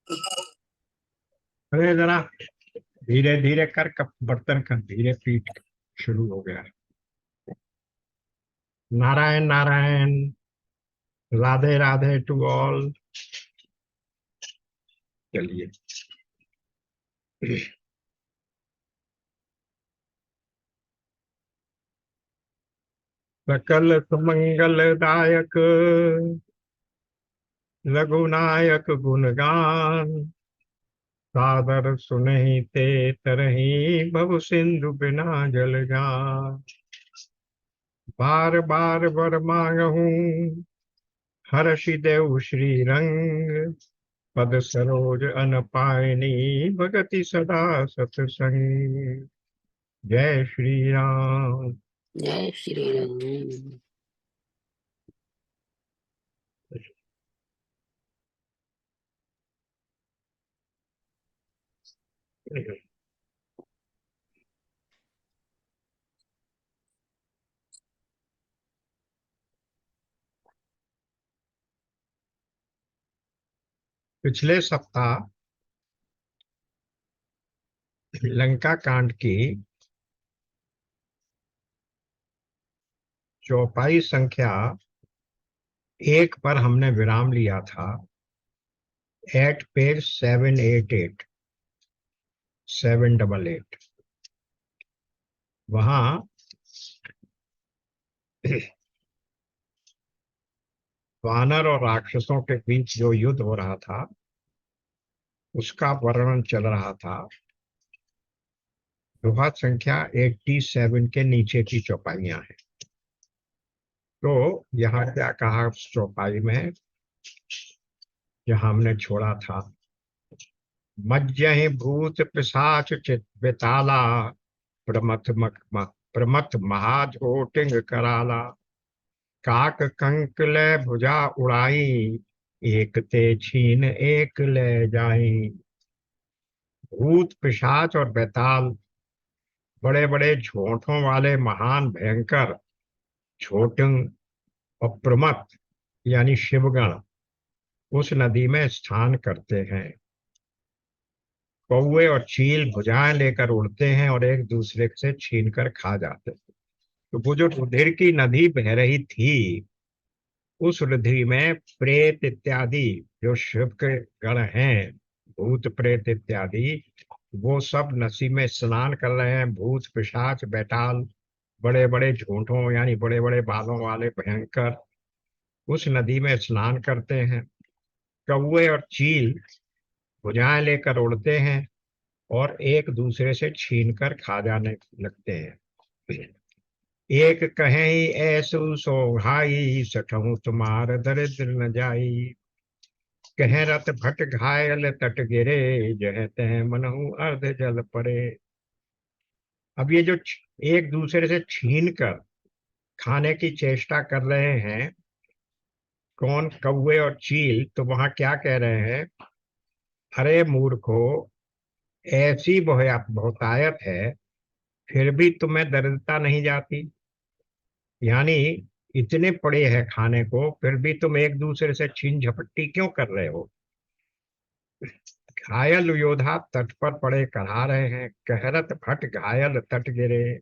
अरे जरा धीरे धीरे कर, कप बर्तन का धीरे पीट शुरू हो गया। नारायण नारायण। Radhe Radhe to all. चलिए। सकल सुमंगलदायक रघुनायक गुणगान, सादर सुनहि ते तरहि भव सिंधु बिना जल जान। बार बार वर मांगहूँ हर्षि देव श्री रंग, पद सरोज अन पायनी भगति सदा सतसंग। जय श्री राम। जय श्री राम। पिछले सप्ताह लंका कांड की चौपाई संख्या 1 पर हमने विराम लिया था। एट पेज 788 788 वहां वानर और राक्षसों के बीच जो युद्ध हो रहा था उसका वर्णन चल रहा था। दोहा संख्या 87 के नीचे की चौपाइयां हैं। तो यहाँ क्या कहा उस चौपाई में जहां हमने छोड़ा था? मज्जहि भूत पिशाच चित बेताला, प्रमथ महाझोटिंग कराला। काक कंक ले भुजा उड़ाई, एक ते छीन एक ले जाई। भूत पिशाच और बेताल बड़े बड़े झोंठों वाले महान भयंकर झोटिंग और प्रमथ यानी शिवगण उस नदी में स्नान करते हैं। कौवे और चील भुजाएं लेकर उड़ते हैं और एक दूसरे से छीन कर खा जाते हैं। तो वो जो रुधिर की नदी बह रही थी उस रुधिर में प्रेत इत्यादि जो शिव के गण हैं, भूत प्रेत इत्यादि, वो सब नदी में स्नान कर रहे हैं। भूत पिशाच बैताल बड़े बड़े झूठों यानी बड़े बड़े बालों वाले भयंकर उस नदी में स्नान करते हैं। कौवे और चील भुजाएं लेकर उड़ते हैं और एक दूसरे से छीन कर खा जाने लगते हैं। एक कहें ऐसु सो भाई, सठहु तुम्हार दरिद्र न जाई। कहें रत भट घायल तट गिरे, जह तह मनहु अर्ध जल परे। अब ये जो एक दूसरे से छीन कर खाने की चेष्टा कर रहे हैं, कौन? कौवे और चील। तो वहां क्या कह रहे हैं? अरे मूर्खो, ऐसी बहुतायत है फिर भी तुम्हें दरिद्रता नहीं जाती। यानी इतने पड़े हैं खाने को फिर भी तुम एक दूसरे से छीन झपट्टी क्यों कर रहे हो? घायल योद्धा तट पर पड़े कहा रहे हैं, कहरत भट घायल तट गिरे।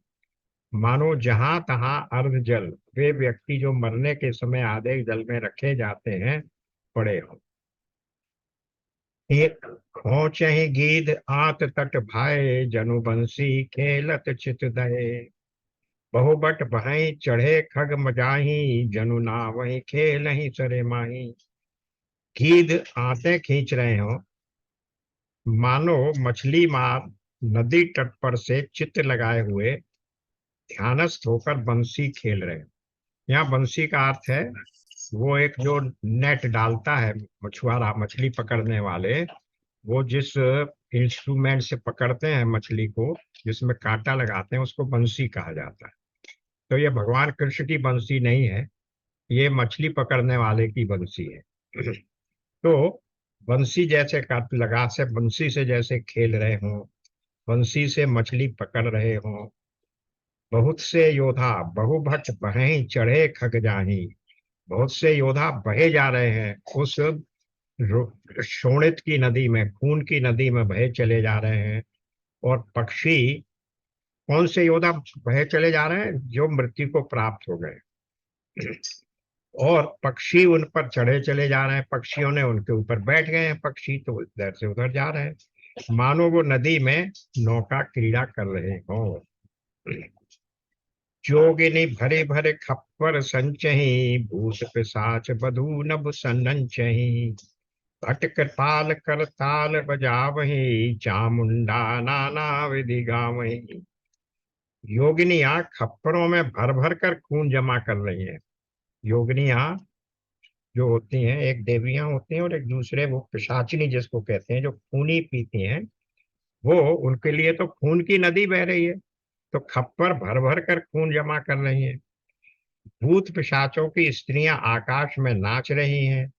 मानो जहां तहां अर्ध जल, वे व्यक्ति जो मरने के समय आधे जल में रखे जाते हैं, पड़े हो। एक खोचहि गीध आत तट भाए, जनु बंसी खेलत चित दये। बहुबट भय चढ़े खग मजाही, जनु नावहि खेलहि सरे माही। गीध आते खींच रहे हो, मानो मछली मार नदी तट पर से चित्त लगाए हुए ध्यानस्थ होकर बंसी खेल रहे हैं। यहाँ बंसी का अर्थ है वो एक जो नेट डालता है मछुआरा, मछली पकड़ने वाले, वो जिस इंस्ट्रूमेंट से पकड़ते हैं मछली को, जिसमें कांटा लगाते हैं, उसको बंसी कहा जाता है। तो ये भगवान कृष्ण की बंसी नहीं है, ये मछली पकड़ने वाले की बंसी है। तो बंसी जैसे काट लगा से बंसी से जैसे खेल रहे हों, बंसी से मछली पकड़ रहे हों। बहुत से योद्धा बहुभट बहें चढ़े खग जाही, बहुत से योद्धा बहे जा रहे हैं उस शोणित की नदी में, खून की नदी में बहे चले जा रहे हैं। और पक्षी, कौन से योद्धा बहे चले जा रहे हैं? जो मृत्यु को प्राप्त हो गए। और पक्षी उन पर चढ़े चले जा रहे हैं, पक्षियों ने उनके ऊपर बैठ गए हैं, पक्षी तो इधर से उधर जा रहे हैं, मानो वो नदी में नौका क्रीड़ा कर रहे हो। जोगिनी भरे भरे खप्पर संचही, भूत पिशाच बधू नभ सनंचही, भटक ताल कर ताल बजावही, चामुंडा नाना विधि गावही। योगिनियां खप्परों में भर भर कर खून जमा कर रही हैं। योगिनियां जो होती हैं, एक देवियां होती हैं और एक दूसरे वो पिशाचिनी जिसको कहते हैं, जो खूनी पीती हैं, वो उनके लिए तो खून की नदी बह रही है, तो खप्पर भर भर कर खून जमा कर रही हैं। भूत पिशाचों की स्त्रियां आकाश में नाच रही हैं।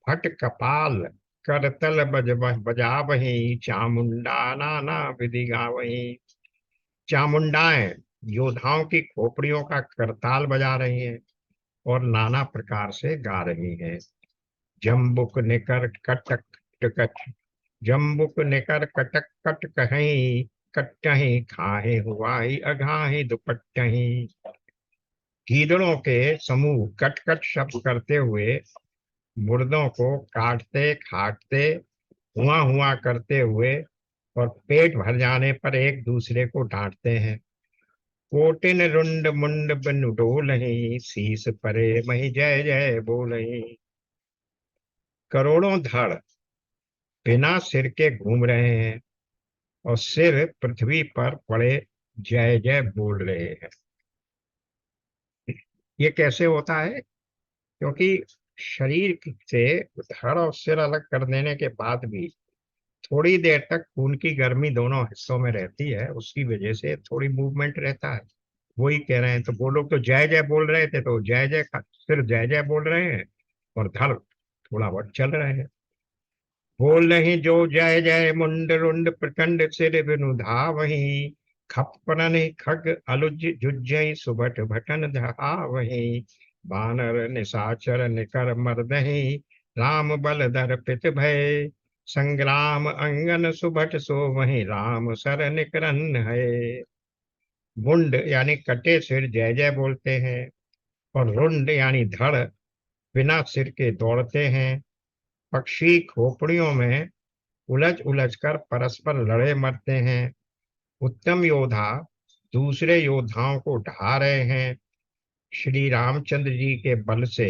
फट कपाल करतल बजा वही, चामुंडा नाना विधि गावही। चामुंडाएं योद्धाओं की खोपड़ियों का करताल बजा रही हैं और नाना प्रकार से गा रही हैं। जम्बुक निकर कटक कट, जम्बुक निकर कटक कट कहीं, कटही खाहे हुआही अघाही दुपट्टही। गीदड़ों के समूह कट कट शब्द करते हुए मुर्दों को काटते खाटते, हुआ हुआ करते हुए और पेट भर जाने पर एक दूसरे को डांटते हैं। कोटिन रुंड मुंड बिन डोलही, शीस परे मही जय जय बोलही। करोड़ों धड़ बिना सिर के घूम रहे हैं और सिर पृथ्वी पर पड़े जय जय बोल रहे हैं। ये कैसे होता है? क्योंकि शरीर से धड़ और सिर अलग कर देने के बाद भी थोड़ी देर तक खून की गर्मी दोनों हिस्सों में रहती है, उसकी वजह से थोड़ी मूवमेंट रहता है। वही कह रहे हैं, तो वो लोग तो जय जय बोल रहे थे, तो जय जय सिर्फ जय जय बोल रहे हैं और धड़ थोड़ा बहुत चल रहे हैं। बोल नहीं जो जय जय, मुंड रुंड प्रचंड सिर बिनु धावही, खप्परन खग अलुज जुज्जई सुबट भटन धावही। बानर निशाचर निकर मर्दही, राम बल दर्पित भय, संग्राम अंगन सुभट सो वही, राम सर निकरन है। मुंड यानी कटे सिर जय जय बोलते हैं, और रुंड यानी धड़ बिना सिर के दौड़ते हैं। पक्षी खोपड़ियों में उलझ उलझ कर परस्पर लड़े मरते हैं। उत्तम योद्धा दूसरे योद्धाओं को ढा रहे हैं। श्री रामचंद्र जी के बल से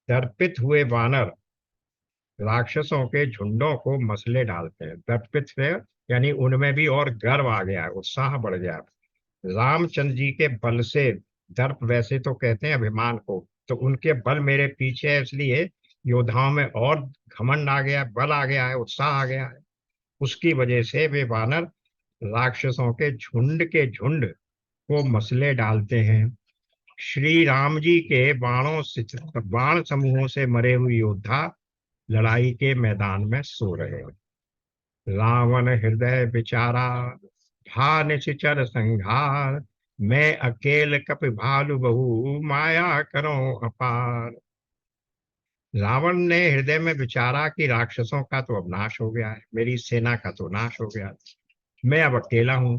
दर्पित हुए वानर राक्षसों के झुंडों को मसले डालते हैं। दर्पित से यानी उनमें भी और गर्व आ गया, उत्साह बढ़ गया। रामचंद्र जी के बल से, दर्प वैसे तो कहते हैं अभिमान को, तो उनके बल मेरे पीछे है, इसलिए योद्धाओं में और घमंड आ गया, बल आ गया है, उत्साह आ गया है। उसकी वजह से वे वानर राक्षसों के झुंड को मसले डालते हैं। श्री राम जी के बाण समूहों से मरे हुए योद्धा लड़ाई के मैदान में सो रहे हैं। रावण हृदय बिचारा, भा निश्चर संघार, मैं अकेल कपि भालु बहु, माया करो अपार। रावण ने हृदय में विचारा कि राक्षसों का तो अब नाश हो गया है, मेरी सेना का तो नाश हो गया, मैं अब अकेला हूं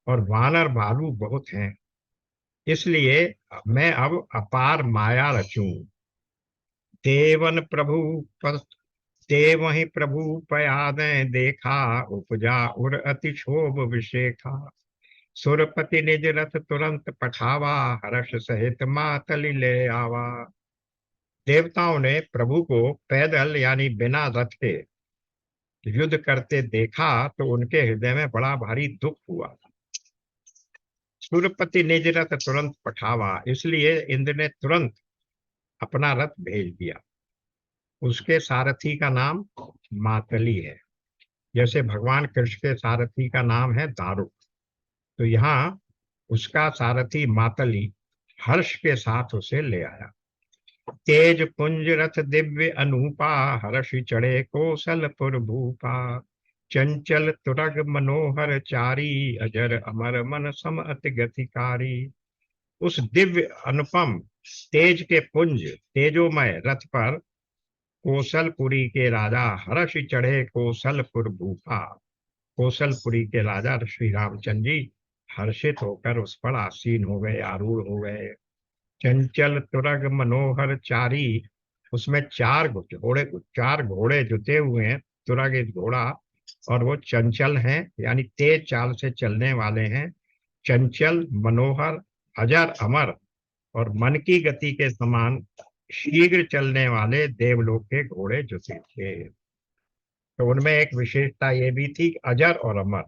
और वानर भालू बहुत हैं, इसलिए मैं अब अपार माया रचूं। देवन प्रभु देव ही प्रभु पयादें देखा, उपजा उर अति क्षोभ विशेखा। सुरपति निज रथ तुरंत पठावा, हर्ष सहित मातलि ले आवा। देवताओं ने प्रभु को पैदल यानी बिना रथ के युद्ध करते देखा तो उनके हृदय में बड़ा भारी दुख हुआ। सुरपति निज रथ तुरंत पठावा, इसलिए इंद्र ने तुरंत अपना रथ भेज दिया। उसके सारथी का नाम मातली है, जैसे भगवान कृष्ण के सारथी का नाम है दारुक, तो यहाँ उसका सारथी मातली हर्ष के साथ उसे ले आया। तेज पुंज रथ दिव्य अनूपा, हर्ष चढ़े कौशलपुर भूपा। चंचल तुरग मनोहर चारी, अजर अमर मन सम अति गतिकारी। उस दिव्य अनुपम तेज के पुंज तेजोमय रथ पर कोसलपुरी के राजा हर्ष चढ़े कोसलपुर भूपा। कोसलपुरी के राजा श्री रामचंद्र जी हर्षित होकर उस पर आसीन हो गए, आरूढ़ हो गए। चंचल तुरग मनोहर चारी, उसमें चार घोड़े जुते हुए हैं। तुरग एक घोड़ा, और वो चंचल हैं, यानी तेज चाल से चलने वाले हैं। चंचल, मनोहर, अजर, अमर और मन की गति के समान शीघ्र चलने वाले देवलोक के घोड़े जुते थे। तो उनमें एक विशेषता ये भी थी कि अजर और अमर,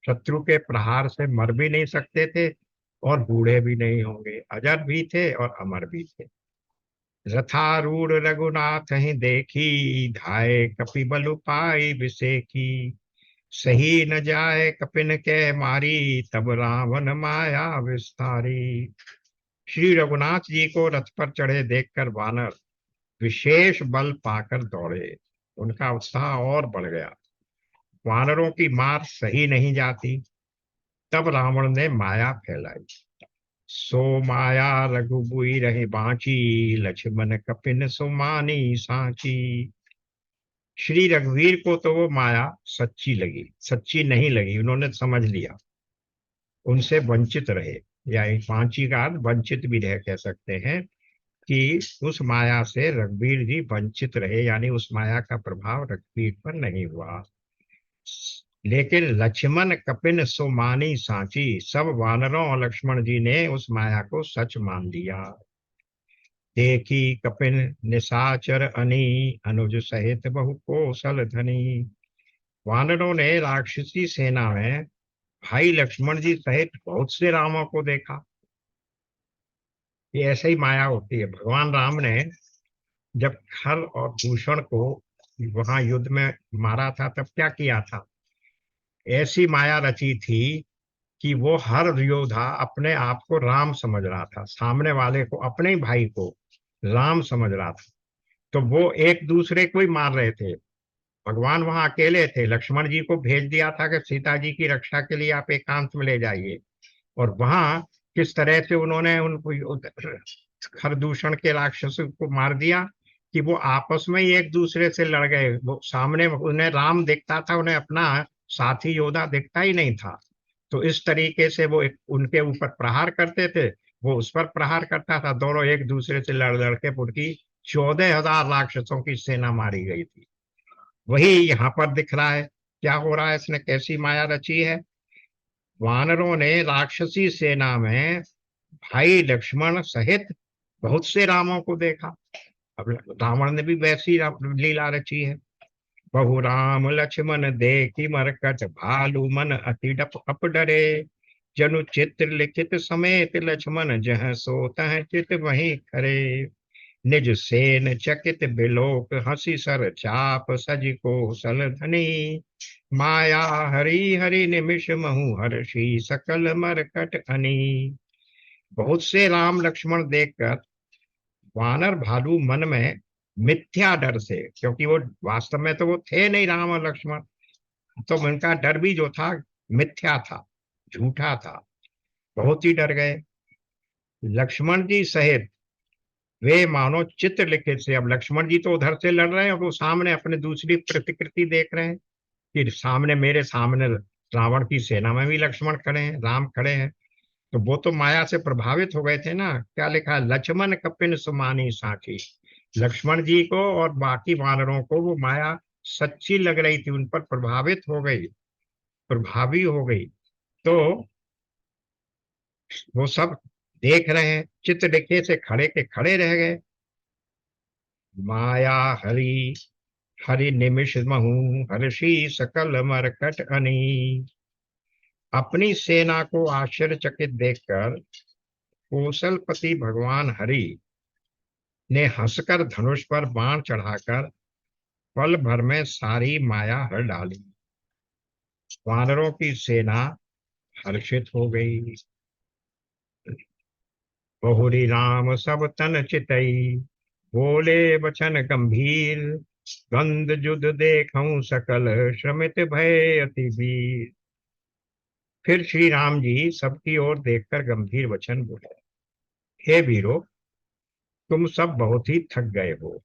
शत्रु के प्रहार से मर भी नहीं सकते थे और बूढ़े भी नहीं होंगे। अजर भी थे और अमर भी थे। रथारूढ़ रघुनाथ ही देखी, धाये कपि बलु पाई बिसेखी। सही न जाए कपिन के मारी, तब रावण माया विस्तारी। श्री रघुनाथ जी को रथ पर चढ़े देखकर वानर विशेष बल पाकर दौड़े। उनका उत्साह और बढ़ गया। वानरों की मार सही नहीं जाती। तब रावण ने माया फैलाई। सो माया रघुबुई रहे बांची, लक्ष्मण कपिन सुमानी सांची। श्री रघुवीर को तो वो माया सच्ची लगी, सच्ची नहीं लगी, उन्होंने समझ लिया। उनसे वंचित रहे, या बांची का अर्थ वंचित भी रह कह सकते हैं, कि उस माया से रघुवीर जी वंचित रहे, यानी उस माया का प्रभाव रघुवीर पर नहीं हुआ। लेकिन लक्ष्मण कपिन सुमानी सांची, सब वानरों और लक्ष्मण जी ने उस माया को सच मान लिया। देखी कपिन निशाचर अनी, अनुज सहित बहु कौशल धनी। वानरों ने राक्षसी सेना में भाई लक्ष्मण जी सहित बहुत से रामों को देखा। ये ऐसे ही माया होती है। भगवान राम ने जब खल और दूषण को वहां युद्ध में मारा था, तब क्या किया था? ऐसी माया रची थी कि वो हर योद्धा अपने आप को राम समझ रहा था, सामने वाले को, अपने ही भाई को राम समझ रहा था। तो वो एक दूसरे को ही मार रहे थे। भगवान वहां अकेले थे। लक्ष्मण जी को भेज दिया था कि सीता जी की रक्षा के लिए आप एकांत में ले जाइए। और वहां किस तरह से उन्होंने उनको खरदूषण के राक्षसों को मार दिया कि वो आपस में ही एक दूसरे से लड़ गए। वो सामने उन्हें राम दिखता था, उन्हें अपना साथी योद्धा दिखता ही नहीं था। तो इस तरीके से वो उनके ऊपर प्रहार करते थे, वो उस पर प्रहार करता था। दोनों एक दूसरे से लड़ लड़ के उनकी 14,000 राक्षसों की सेना मारी गई थी। वही यहाँ पर दिख रहा है। क्या हो रहा है? इसने कैसी माया रची है? वानरों ने राक्षसी सेना में भाई लक्ष्मण सहित बहुत से रामों को देखा। अब रावण ने भी वैसी लीला रची है। बहु राम लक्ष्मण देखी मरकट, भालू मन अति डप अप डरे। जनु चित्र लिखित समेत लक्ष्मण, जह सोत चित वही खरे। निज सेन चकित बिलोक, हंसी सर चाप सज को सल धनी। माया हरि हरि निमिष महु, हर्षी सकल मरकट अनी। बहुत से राम लक्ष्मण देखकर वानर भालू मन में मिथ्या डर से, क्योंकि वो वास्तव में तो वो थे नहीं राम और लक्ष्मण, तो उनका डर भी जो था मिथ्या था, झूठा था। बहुत ही डर गए। लक्ष्मण जी सहित वे मानो चित्र लिखित से, अब लक्ष्मण जी तो उधर से लड़ रहे हैं और वो सामने अपने दूसरी प्रतिकृति देख रहे हैं कि सामने, मेरे सामने रावण की सेना में भी लक्ष्मण खड़े हैं, राम खड़े हैं। तो वो तो माया से प्रभावित हो गए थे ना। क्या लिखा है? लक्ष्मण कपिन सुमानी साखी। लक्ष्मण जी को और बाकी वानरों को वो माया सच्ची लग रही थी, उन पर प्रभावित हो गई, प्रभावी हो गई। तो वो सब देख रहे हैं, चित्त देखे से खड़े के खड़े रह गए। माया हरि हरि निमिष महु, हर्षी सकल मरकट अनी। अपनी सेना को आश्चर्यचकित देखकर कौशलपति भगवान हरि ने हंसकर धनुष पर बाण चढ़ाकर पल भर में सारी माया हर डाली। वानरों की सेना हर्षित हो गई। बहुरी राम सब तन चितई, बोले बचन गंभीर। गंध युद्ध देखऊं सकल, श्रमित भय अति वीर। फिर श्री राम जी सबकी ओर देखकर गंभीर वचन बोले, हे वीरों, तुम सब बहुत ही थक गए हो।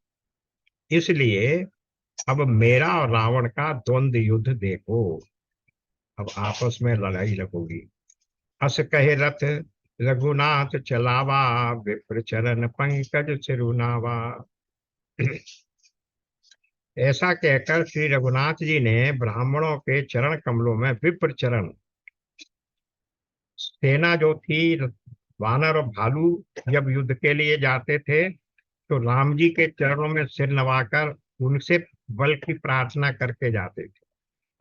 इसलिए अब मेरा और रावण का द्वंद्व युद्ध देखो। अब आपस में लड़ाई लगोगी। अस कहे रथ रघुनाथ चलावा, विप्र चरण पंकज सिरुनावा। ऐसा कहकर श्री रघुनाथ जी ने ब्राह्मणों के चरण कमलों में विप्र चरण, सेना जो थी, वानर और भालू जब युद्ध के लिए जाते थे तो राम जी के चरणों में सिर नवाकर उनसे बल की प्रार्थना करके जाते थे।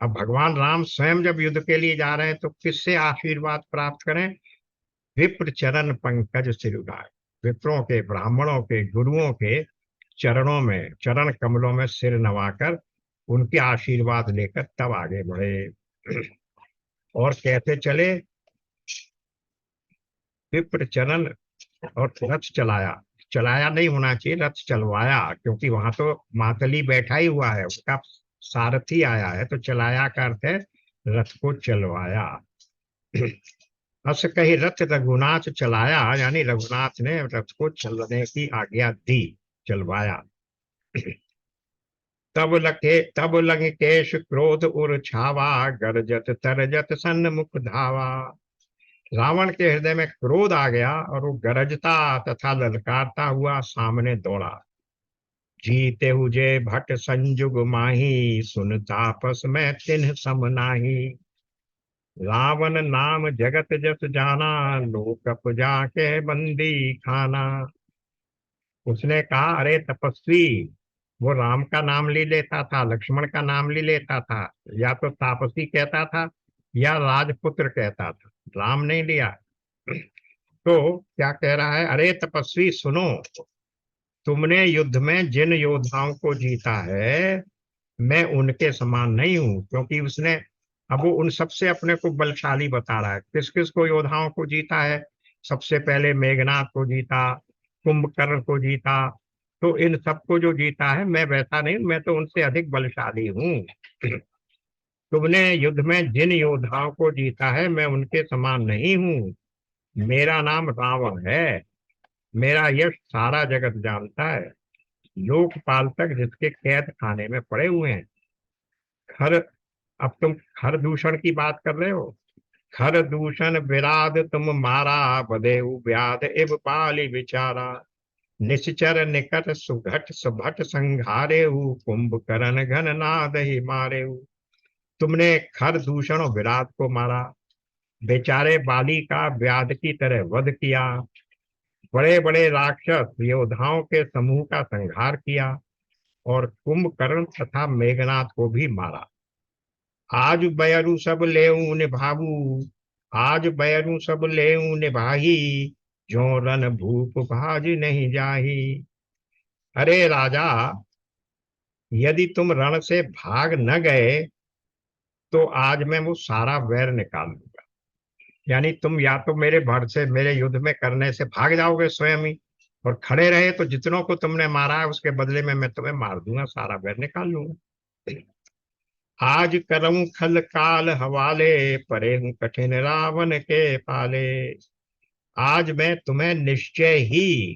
अब भगवान राम स्वयं जब युद्ध के लिए जा रहे हैं तो किससे आशीर्वाद प्राप्त करें? विप्र चरण पंकज सिरुनाय। विप्रों के, ब्राह्मणों के, गुरुओं के चरणों में, चरण कमलों में सिर नवाकर उनके आशीर्वाद लेकर तब आगे बढ़े। और कैसे चले? विप्र चरण, और रथ चलाया। चलाया नहीं होना चाहिए, रथ चलवाया, क्योंकि वहां तो मातली बैठा ही हुआ है, उसका सारथी आया है, तो चलाया का अर्थ है रथ को चलवाया। अस कही रथ रघुनाथ चलाया, यानी रघुनाथ ने रथ को चलने की आज्ञा दी, चलवाया। तब लंकेश क्रोध उर छावा, गरजत तरजत सन्मुख धावा। रावण के हृदय में क्रोध आ गया और वो गरजता तथा ललकारता हुआ सामने दौड़ा। जीते हुए भट संजुग माही, सुन तापस में तिन्ह सम नाही। रावण नाम जगत जस जाना, लोकप जाके बंदी खाना। उसने कहा, अरे तपस्वी, वो राम का नाम ले लेता था, लक्ष्मण का नाम ले लेता था, या तो तापसी कहता था या राजपुत्र कहता था, राम नहीं लिया। तो क्या कह रहा है? अरे तपस्वी सुनो, तुमने युद्ध में जिन योद्धाओं को जीता है मैं उनके समान नहीं हूं, क्योंकि उसने, अब वो उन सबसे अपने को बलशाली बता रहा है। किस किस को योद्धाओं को जीता है? सबसे पहले मेघनाथ को जीता, कुंभकर्ण को जीता, तो इन सबको जो जीता है मैं वैसा नहीं, मैं तो उनसे अधिक बलशाली हूँ। तुमने युद्ध में जिन योद्धाओं को जीता है मैं उनके समान नहीं हूँ। मेरा नाम रावण है, मेरा यश सारा जगत जानता है, लोकपाल तक जिसके कैद खाने में पड़े हुए हैं। खर, अब तुम खर दूषण की बात कर रहे हो। खर दूषण विराध तुम मारा, बदेउ व्याध एव पाली विचारा। निश्चर निकट सुघट सुभट संघारे, कुंभकर्ण घन नाद ही मारे। तुमने खर दूषण और विराट को मारा, बेचारे बाली का व्याध की तरह वध किया, बड़े बड़े राक्षस योद्धाओं के समूह का संहार किया, और कुंभकर्ण तथा मेघनाथ को भी मारा। आज बयरु सब लेऊ निभाऊ, आज बयरु सब लेऊ निभाही, जो रन भूप भाज नहीं जाही। अरे राजा, यदि तुम रण से भाग न गए तो आज मैं वो सारा वैर निकाल दूंगा। यानी तुम या तो मेरे भर से, मेरे युद्ध में करने से भाग जाओगे स्वयं ही, और खड़े रहे तो जितनों को तुमने मारा है उसके बदले में मैं तुम्हें मार दूंगा, सारा वैर निकाल लूंगा। आज करऊं खल काल हवाले, परे हूं कठिन रावण के पाले। आज मैं तुम्हें निश्चय ही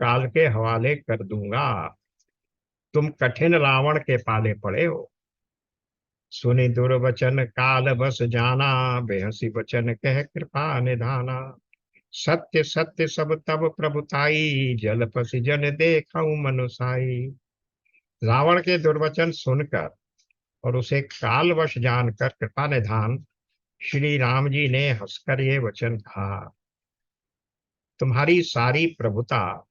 काल के हवाले कर दूंगा, तुम कठिन रावण के पाले पड़े हो। सुनि दुर्वचन काल बस जाना, बेहसी वचन कह कृपा निधाना। सत्य सत्य सब तब प्रभुताई, जल पसी जन देखऊं मनुसाई। रावण के दुर्वचन सुनकर और उसे कालवश जानकर कृपा निधान श्री राम जी ने हंसकर ये वचन कहा, तुम्हारी सारी प्रभुता,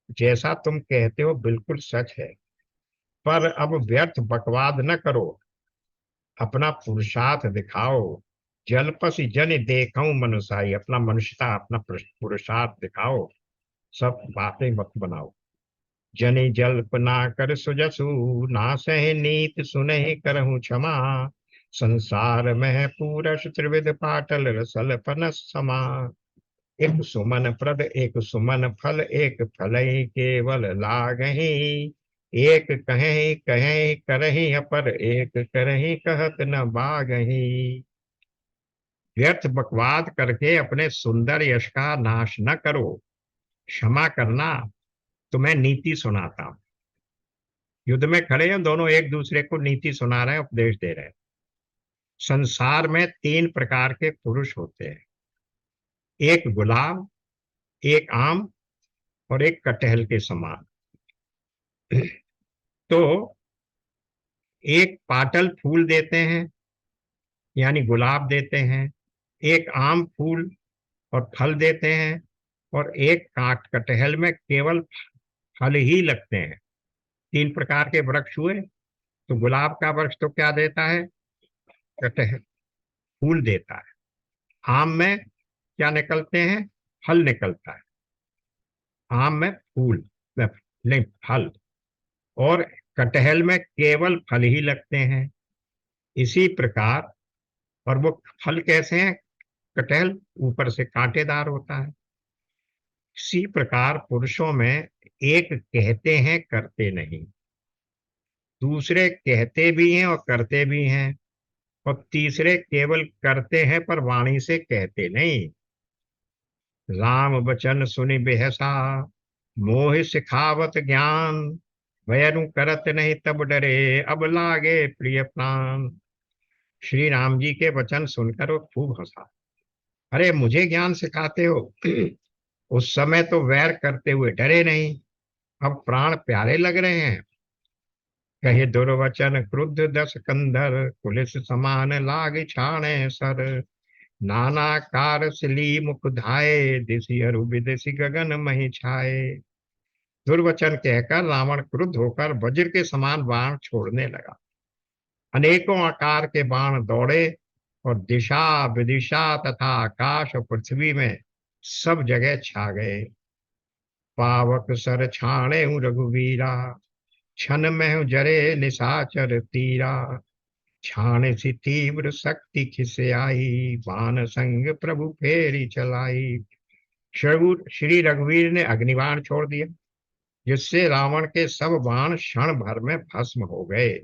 जैसा तुम कहते हो बिल्कुल सच है, पर अब व्यर्थ बकवाद न करो, अपना पुरुषार्थ दिखाओ। जलपसी जन देखऊं मनुसाई, अपना मनुष्यता, अपना पुरुषार्थ दिखाओ, सब बातें मत बनाओ। जनि जल्प ना कर सुजसु, ना सह नीत सुनहि करहु क्षमा। संसार में पूरश त्रिविध पाटल, रसल पनस समा। एक सुमन प्रद एक सुमन फल, एक फल ही केवल लागहि। एक कहे कहे करहि अपर, एक करहि कहत न बागहि। व्यर्थ बकवाद करके अपने सुंदर यश का नाश न करो, क्षमा करना, तुम्हें नीति सुनाता हूं। युद्ध में खड़े हैं दोनों, एक दूसरे को नीति सुना रहे हैं, उपदेश दे रहे हैं। संसार में 3 प्रकार के पुरुष होते हैं, एक गुलाब, एक आम और एक कटहल के समान। तो एक पाटल फूल देते हैं यानी गुलाब देते हैं, एक आम फूल और फल देते हैं, और एक काट कटहल में केवल फल ही लगते हैं। 3 प्रकार के वृक्ष हुए। तो गुलाब का वृक्ष तो क्या देता है? कटहल फूल देता है। आम में क्या निकलते हैं? फल निकलता है। आम में फूल नहीं, फल। और कटहल में केवल फल ही लगते हैं। इसी प्रकार, और वो फल कैसे हैं? कटहल ऊपर से कांटेदार होता है। इसी प्रकार पुरुषों में एक कहते हैं करते नहीं, दूसरे कहते भी हैं और करते भी हैं, और तीसरे केवल करते हैं पर वाणी से कहते नहीं। राम बचन सुनि बेहसा, मोह सिखावत ज्ञान, भयनु करत नहीं तब डरे, अब लागे प्रिय प्राण। श्री राम जी के वचन सुनकर वो खूब हंसा। अरे मुझे ज्ञान सिखाते हो? उस समय तो वैर करते हुए डरे नहीं, अब प्राण प्यारे लग रहे हैं। कहे दुर्वचन क्रुद्ध दस कंधर, पुलिस समान लाग छाणे सर। नाना कार सिली मुख धाये, दिसी अरु विदेशी गगन मही छाए। दुर्वचन कहकर रावण क्रुद्ध होकर वज्र के समान बाण छोड़ने लगा। अनेकों आकार के बाण दौड़े और दिशा विदिशा तथा आकाश और पृथ्वी में सब जगह छा गए। पावक सर छाणे रघुवीरा, क्षण में जरे निशाचर तीरा। छाण सी तीव्र शक्ति खिसे आई, बाण संग प्रभु फेरी चलाई। श्री रघुवीर ने अग्निबाण छोड़ दिया, जिससे रावण के सब बाण क्षण भर में भस्म हो गए।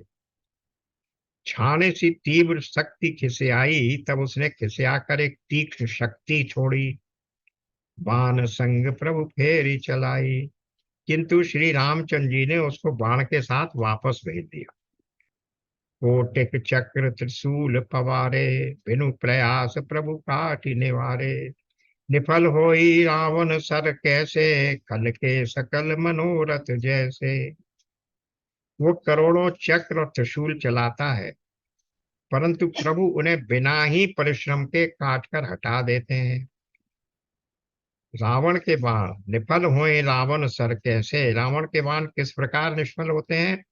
छाने सी तीव्र शक्ति खिसे आई, तब उसने खिसिया कर एक तीक्ष्ण शक्ति छोड़ी, बाण संग प्रभु फेरी चलाई। किंतु श्री रामचंद्र जी ने उसको बाण के साथ वापस भेज दिया। कोटिक चक्र त्रिशूल पवारे, बिनु प्रयास प्रभु काटि निवारे। निफल होई रावण सर कैसे, कल के सकल मनोरथ जैसे। वो करोड़ों चक्र और त्रिशूल चलाता है, परंतु प्रभु उन्हें बिना ही परिश्रम के काट कर हटा देते हैं। रावण के बाण निफल हुए रावण सर कैसे, रावण के बाण किस प्रकार निष्फल होते हैं?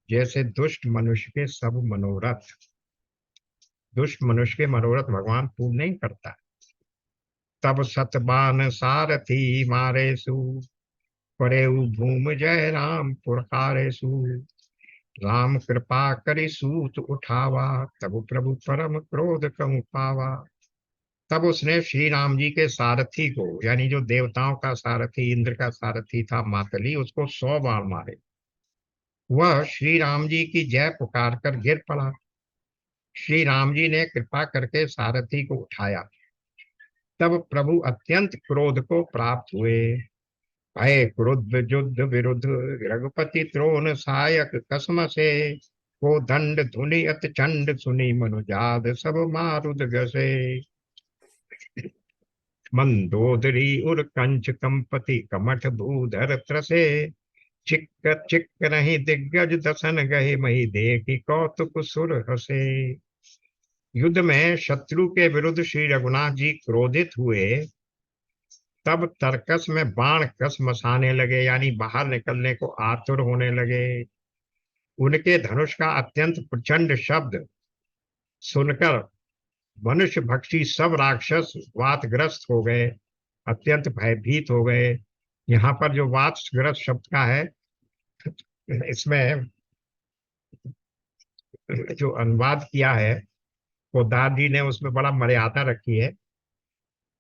जैसे दुष्ट मनुष्य के सब मनोरथ। दुष्ट मनुष्य के मनोरथ भगवान पूर्ण नहीं करता। तब सतबान सारथी मारे सु, परे भूम जय राम पुरकारे सु। राम कृपा करि सूत उठावा, तब प्रभु परम क्रोध कहूँ पावा। तब उसने श्री राम जी के सारथी को, यानी जो देवताओं का सारथी इंद्र का सारथी था मातली, उसको 100 बाण मारे। वह श्री राम जी की जय पुकार कर गिर पड़ा। श्री राम जी ने कृपा करके सारथी को उठाया। तब प्रभु अत्यंत क्रोध को प्राप्त हुए। भय क्रुद्ध युद्ध विरुद्ध, रघुपति त्रोण सायक कसम से। को दंड धुनि अत चंड सुनी, मनुजाद सब मारुद गसे। मंदोदरी उर कंच कंपति, कमठ भूधर त्रसे। चिक चिक नहीं दिग्गज दसन गए, मही देखी कौतुक सुर हसे। युद्ध में शत्रु के विरुद्ध श्री रघुनाथ जी क्रोधित हुए। तब तर्कस में बाण कस मसाने लगे, यानी बाहर निकलने को आतुर होने लगे। उनके धनुष का अत्यंत प्रचंड शब्द सुनकर मनुष्य भक्षी सब राक्षस वातग्रस्त हो गए, अत्यंत भयभीत हो गए। यहाँ पर जो वातग्रस्त शब्द का है, इसमें जो अनुवाद किया है पोदार जी ने, उसमें बड़ा मर्यादा रखी है।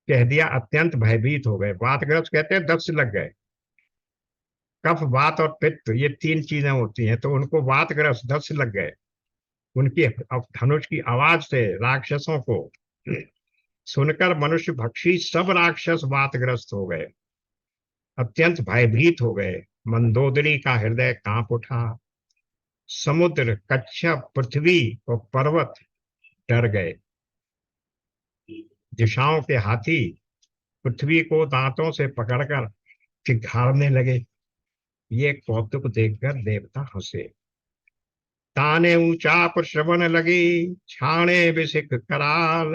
कह दिया अत्यंत भयभीत हो गए। वातग्रस्त कहते हैं दस्त लग गए। कफ वात और पित्त ये 3 चीजें होती हैं, तो उनको वातग्रस्त दस्त लग गए। उनकी धनुष की आवाज से राक्षसों को सुनकर मनुष्य भक्षी सब राक्षस वातग्रस्त हो गए, अत्यंत भयभीत हो गए। मंदोदरी का हृदय कांप उठा। समुद्र, कच्छप, पृथ्वी और पर्वत डर गए। दिशाओं के हाथी पृथ्वी को दांतों से पकड़कर चिघाड़ने लगे। ये कौतुक देखकर देवता हंसे। ताने ऊंचाप श्रवण लगी, छाणे बिसिक कराल।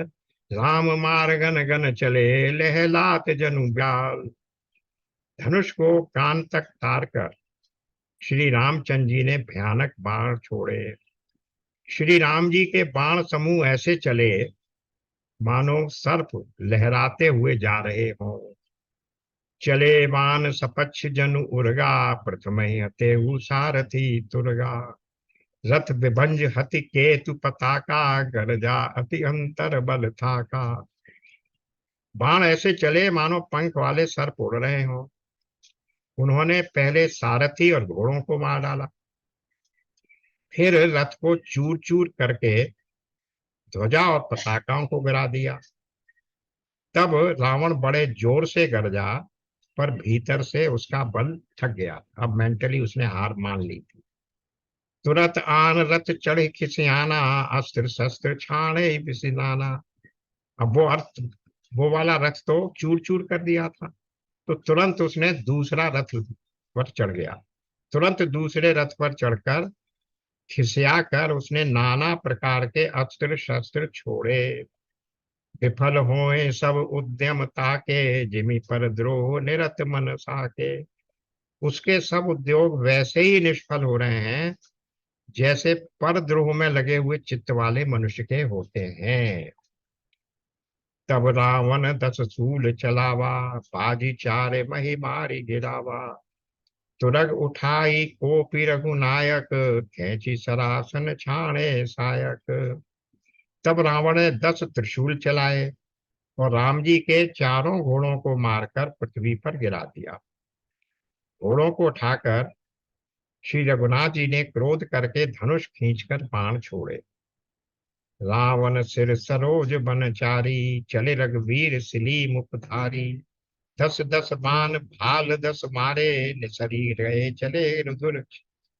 राम मार गन गन चले, लहलात जनु ब्याल। धनुष को कान तक तार कर श्री रामचंद्र जी ने भयानक बाण छोड़े। श्री राम जी के बाण समूह ऐसे चले मानो सर्प लहराते हुए जा रहे हों। चले बाण सपक्ष जनु उर्गा, प्रथम हते सारथी तुरगा। रथ विभंज हति केतु पताका, गरजा अति अंतर बल था का। बाण ऐसे चले मानो पंख वाले सर्प उड़ रहे हों। उन्होंने पहले सारथी और घोड़ों को मार डाला, फिर रथ को चूर चूर करके ध्वजा और पताकाओं को गिरा दिया। तब रावण बड़े जोर से गरजा, पर भीतर से उसका बल थक गया। अब मेंटली उसने हार मान ली थी। तुरंत आन रथ चढ़ खिसियाना, अस्त्र शस्त्र छाणे बिसिनाना। अब वो वाला रथ तो चूर चूर कर दिया था, तो तुरंत उसने दूसरा रथ पर चढ़ गया। तुरंत दूसरे रथ पर चढ़कर खिसिया कर उसने नाना प्रकार के अस्त्र शस्त्र छोड़े। विफल होए सब उद्यम ताके, जिमि पर द्रोह निरत मन साके। उसके सब उद्योग वैसे ही निष्फल हो रहे हैं जैसे परद्रोह में लगे हुए चित्त वाले मनुष्य के होते हैं। तब रावण 10 सूल चलावा, बाजी चारे मही मारी गिरावा। तुरग उठाई कोपी रघुनायक, खेची सरासन छाणे सायक। तब रावण ने 10 त्रिशूल चलाए और राम जी के चारों घोड़ों को मारकर पृथ्वी पर गिरा दिया। घोड़ों को उठाकर श्री रघुनाथ जी ने क्रोध करके धनुष खींचकर बाण छोड़े। रावण सिर सरोज बनचारी, चले रघुवीर सिली मुखधारी। 10 10 बाण भाल 10 मारे, निसरी गए चले रुधिर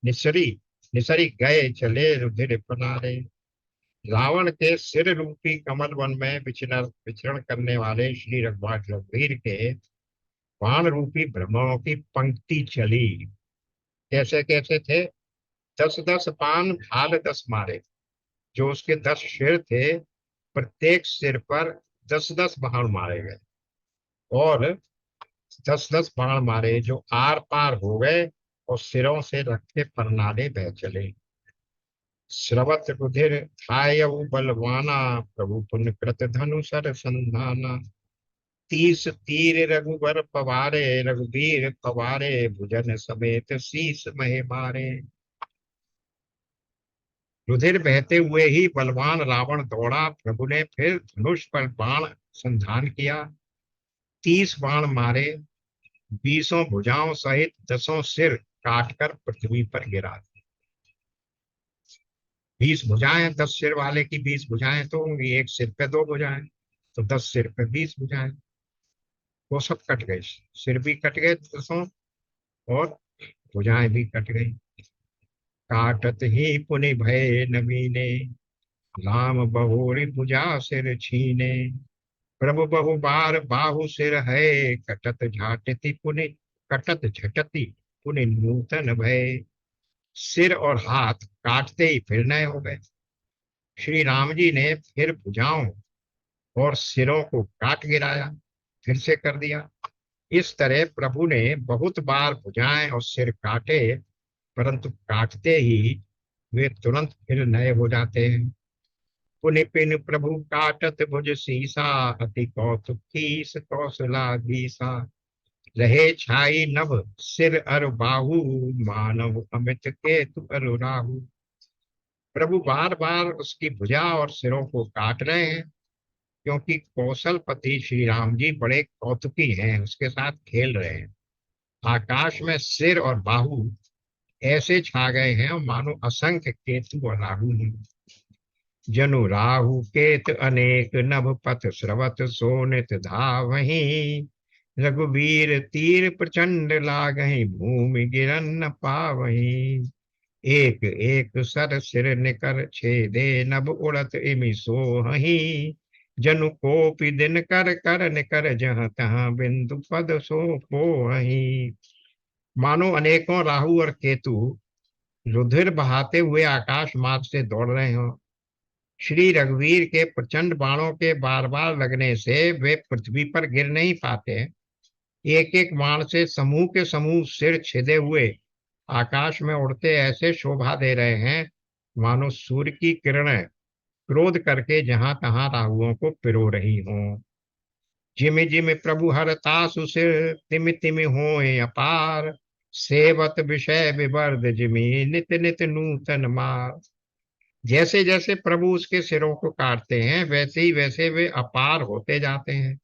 निसरी निसरी गए चले रुधिर पनारे। रावण के सिर रूपी कमल वन में विचरण करने वाले श्री रघुवीर के बाण रूपी भ्रमरों की पंक्ति चली। कैसे कैसे थे? 10 10 बाण भाल 10 मारे। जो उसके 10 सिर थे, प्रत्येक सिर पर 10 10 बाण मारे गए, और 10 10 बाण मारे जो आर पार हो गए और सिरों से रखे परनाले बह चले। स्रवत रुधिर थायउ बलवाना, प्रभु पुण्य कृत धनु सर संधाना। 30 तीर रघुबर पवारे, रघुवीर पवारे भुजन समेत शीस महे मारे। रुधिर बहते हुए ही बलवान रावण दौड़ा। प्रभु ने फिर धनुष पर बाण संधान किया। 30 बाण मारे, 20 भुजाओं सहित 10 सिर काटकर पृथ्वी पर गिरा दिए। 20 भुजाएं, 10 सिर वाले की 20 भुजाएं तो होंगी, एक सिर पे 2 भुजाएं, तो 10 सिर पे 20 भुजाएं। वो सब कट गए, सिर भी कट गए 10, और भुजाएं भी कट गई। काटत ही पुनि भय नवीने, राम बहुरी भुजा सिर छीने। प्रभु बहु बार बाहु सिर है, कटत झाटती पुनि कटत झटती पुनि नूतन भय। सिर और हाथ काटते ही फिर नए हो गए। श्री राम जी ने फिर भुजाओं और सिरों को काट गिराया, फिर से कर दिया। इस तरह प्रभु ने बहुत बार भुजाएं और सिर काटे, परंतु काटते ही वे तुरंत फिर नए हो जाते हैं। पुनि पिन प्रभु काटत भुज सीसा, अति कौतुक कीस कौशला गीसा। रहे छाई नभ सिर अर बाहु, मानव अमित केतु अरु राहु। प्रभु बार बार उसकी भुजा और सिरों को काट रहे हैं, क्योंकि कौशलपति श्री राम जी बड़े कौतुकी हैं, उसके साथ खेल रहे हैं। आकाश में सिर और बाहु ऐसे छा गए हैं मानो असंख्य केतु और राहु हैं। जनु राहु केत अनेक नभ पथ स्रवत सोनित धावहीं। रघुवीर तीर प्रचंड लागहि, भूमि गिरन न पावहीं। एक एक सर सिर निकर छेदे नभ उड़त इमि सोहहि। जनु कोपि दिन कर कर निकर जहाँ तहाँ बिंदु पद सो पोहहि। मानो अनेकों राहु और केतु रुधिर बहाते हुए आकाश मार्ग से दौड़ रहे हो। श्री रघुवीर के प्रचंड बाणों के बार बार लगने से वे पृथ्वी पर गिर नहीं पाते। एक एक बाण से समूह के समूह सिर छिदे हुए आकाश में उड़ते ऐसे शोभा दे रहे हैं, मानो सूर्य की किरणें क्रोध करके जहां तहां राहुओं को पिरो रही हों। जिमि जिमि प्रभु हर तासु सिर तिमि तिमि होए अपार। सेवत विषय विवर्ध जिमि नित नित नूतन मार। जैसे जैसे प्रभु उसके सिरों को काटते हैं वैसे ही वैसे वे अपार होते जाते हैं।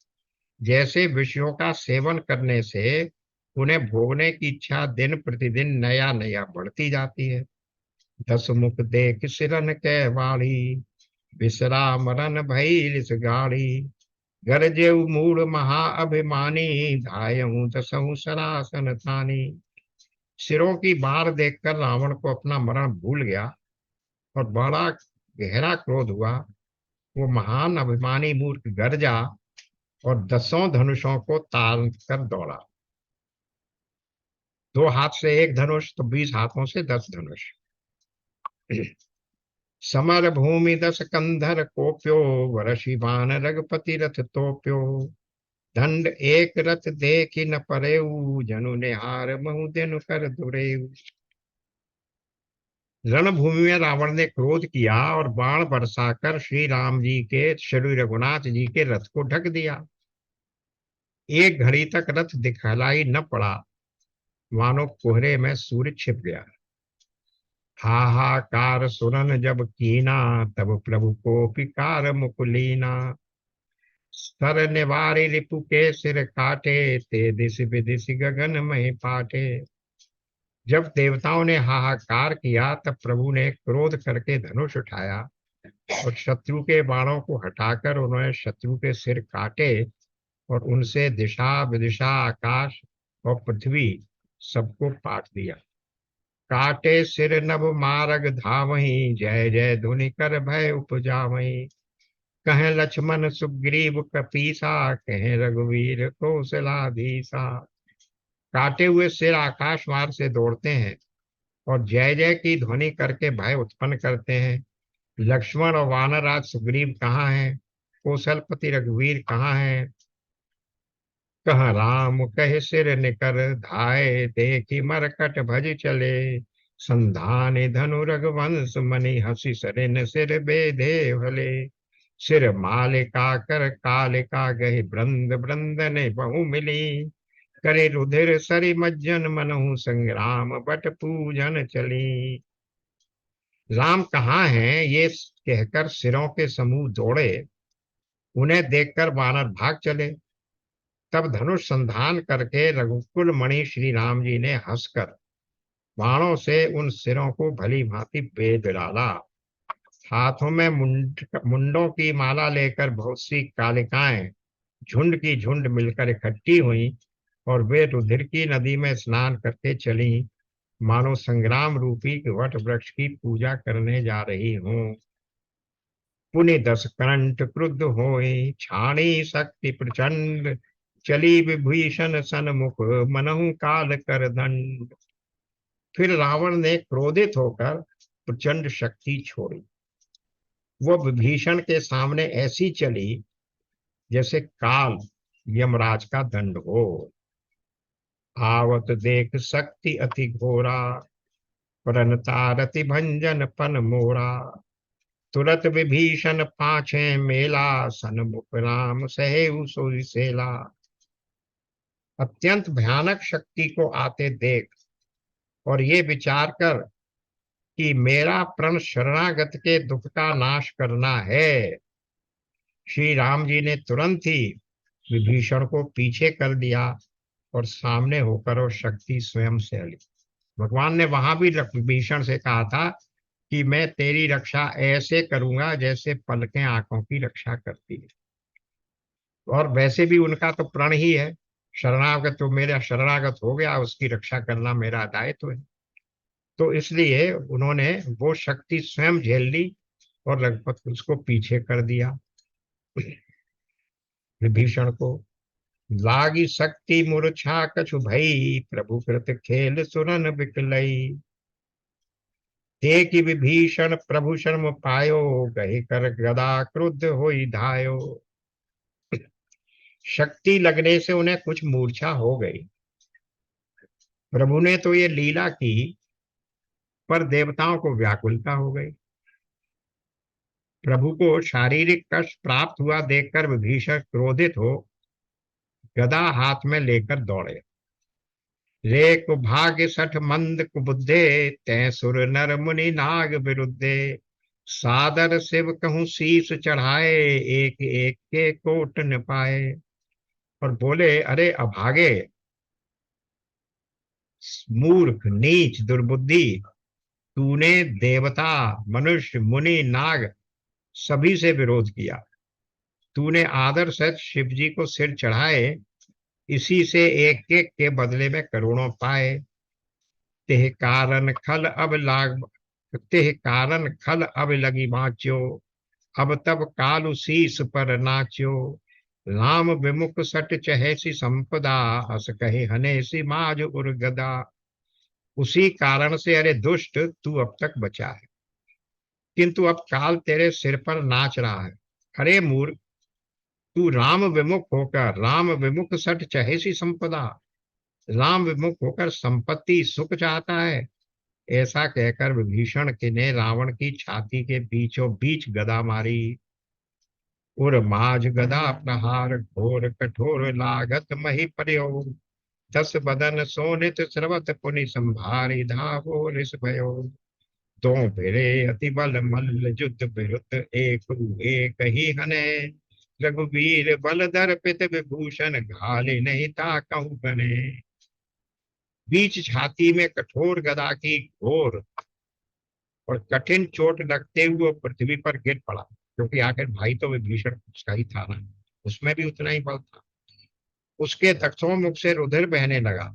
जैसे विषयों का सेवन करने से उन्हें भोगने की इच्छा दिन प्रतिदिन नया नया बढ़ती जाती है। दस मुख देख सिरन कै वाणी। विसरा मरन भइल इस गाड़ी। गरजेउ मूढ़ महा अभिमानी। धायऊ दसहु सरासन थानी। सिरों की बाढ़ देखकर रावण को अपना मरण भूल गया और बड़ा गहरा क्रोध हुआ। वो महान अभिमानी मूर्ख गरजा और दसों धनुषों को तान कर दौड़ा। दो हाथ से एक धनुष तो 20 हाथों से 10 धनुष। समर भूमि दस कंधर कोप्यो। वरषि बाण रघुपति रथ तोप्यो। दंड एक रथ देखि न परेऊ। जनु निहार महु दिन कर दुरेऊ। रणभूमि में रावण ने क्रोध किया और बाण बरसाकर श्री राम जी के, श्री रघुनाथ जी के रथ को ढक दिया। एक घड़ी तक रथ दिखलाई न पड़ा, मानो कोहरे में सूर्य छिप गया। हाहाकार सुरन जब कीना। तब प्रभु को पिकार मुकुलीना। सर निवारी रिपु के सिर काटे। ते दिस विदिश गगन महि पाटे। जब देवताओं ने हाहाकार किया तब प्रभु ने क्रोध करके धनुष उठाया और शत्रु के बाणों को हटाकर उन्होंने शत्रु के सिर काटे और उनसे दिशा विदिशा आकाश और पृथ्वी सबको पाट दिया। काटे सिर नभ मारग धावही। जय जय धुनि कर भय उपजावही। कहे लक्ष्मण सुग्रीव कपीसा। कहे रघुवीर कौशलाधीसा। काटे हुए सिर आकाश मार्ग से दौड़ते हैं और जय जय की ध्वनि करके भय उत्पन्न करते हैं। लक्ष्मण और वानरराज सुग्रीव कहाँ हैं? कौशलपति रघुवीर कहाँ हैं? कह राम कह सिर निकर धाये। देखी मरकट भज चले। संधान धनु रघुवंश मणि। हंसी सरिन सिर बेधे भले। सिर मालिका कर कालिका गहि। ब्रंद ब्रंदन बहु मिली। करे रुधिर सरि मज्जन मनहु। संग्राम बट पूजन चली। राम कहाँ हैं ये कहकर सिरों के समूह दौड़े। उन्हें देखकर वानर भाग चले। तब धनुष संधान करके रघुकुल मणि श्री राम जी ने हंसकर बाणों से उन सिरों को भली भांति बेध डाला। हाथों में मुंडों की माला लेकर बहुत सी कालिकाएं झुंड की झुंड मिलकर इकट्ठी हुई और वे रुधिर की नदी में स्नान करके चली, मानो संग्राम रूपी वट वृक्ष की पूजा करने जा रही हूँ। पुनि दस कंठ क्रुद्ध होए। छाणी शक्ति प्रचंड। चली विभीषण सन्मुख। मनहु काल कर दंड। फिर रावण ने क्रोधित होकर प्रचंड शक्ति छोड़ी। वो विभीषण के सामने ऐसी चली जैसे काल यमराज का दंड हो। आवत देख शक्ति अति घोरा। परनता रति भंजन पन मोरा। तुरत विभीषण पाछे मेला। सन्मुख राम सहेउ सोई सेला। अत्यंत भयानक शक्ति को आते देख और ये विचार कर कि मेरा प्रण शरणागत के दुख का नाश करना है, श्री राम जी ने तुरंत ही विभीषण को पीछे कर दिया और सामने होकर वो शक्ति स्वयं से अली। भगवान ने वहां भी विभीषण से कहा था कि मैं तेरी रक्षा ऐसे करूंगा जैसे पलकें आंखों की रक्षा करती है। और वैसे भी उनका तो प्रण ही है, शरणागत तो मेरा शरणागत हो गया, उसकी रक्षा करना मेरा दायित्व है। तो इसलिए उन्होंने वो शक्ति स्वयं झेल ली और लगभग उसको पीछे कर दिया विभीषण को। लागी शक्ति मूर्छा कछु भई, प्रभु कृत खेल सुरन बिकलई। ते कि विभीषण प्रभु शर्म पायो, गहे कर गदा क्रुद्ध होई धायो। शक्ति लगने से उन्हें कुछ मूर्छा हो गई। प्रभु ने तो ये लीला की, पर देवताओं को व्याकुलता हो गई। प्रभु को शारीरिक कष्ट प्राप्त हुआ देखकर विभीषण क्रोधित हो गदा हाथ में लेकर दौड़े। रे को भाग्य सठ मंद कुबुद्धे, तै सुर नर मुनि नाग विरुद्धे। सादर शिव कहूं शीश चढ़ाए, एक एक के कोट न पाए। और बोले, अरे अभागे, मूर्ख, नीच, दुर्बुद्धि, तूने देवता, मनुष्य, मुनि, नाग सभी से विरोध किया। तूने आदर सहित शिव जी को सिर चढ़ाए, इसी से एक एक के बदले में करोड़ों पाए। तेह कारण खल अब लाग तेह कारण खल अब लगी बाँच्यो, अब तब कालु शीस पर नाच्यो। राम विमुख सट चहेसी संपदा, हस कहे हनेसी माज उर गदा। उसी कारण से अरे दुष्ट, तू अब तक बचा है, किंतु अब काल तेरे सिर पर नाच रहा है। अरे मूर्ख, तू राम विमुख होकर, राम विमुख सट चहेसी संपदा, राम विमुख होकर संपत्ति सुख चाहता है। ऐसा कहकर विभीषण के ने रावण की छाती के बीचों बीच गदा मारी। उर माज गदा प्रहार, घोर कठोर लागत मही पर्यो। दस बदन सोनित स्रवत पुनि संभारी, धावो रिस भयो। तो भिरे अति बल मल्ल युद्ध विरुद्ध, एक ही हने। रघुवीर बल दर्पित विभूषण, घाले नहीं ताकहु बने। बीच छाती में कठोर गदा की घोर और कठिन चोट लगते हुए पृथ्वी पर गिर पड़ा, क्योंकि आखिर भाई तो विभीषण उसका ही था ना, उसमें भी उतना ही बल था। उसके दक्षों मुख से रुधिर बहने लगा।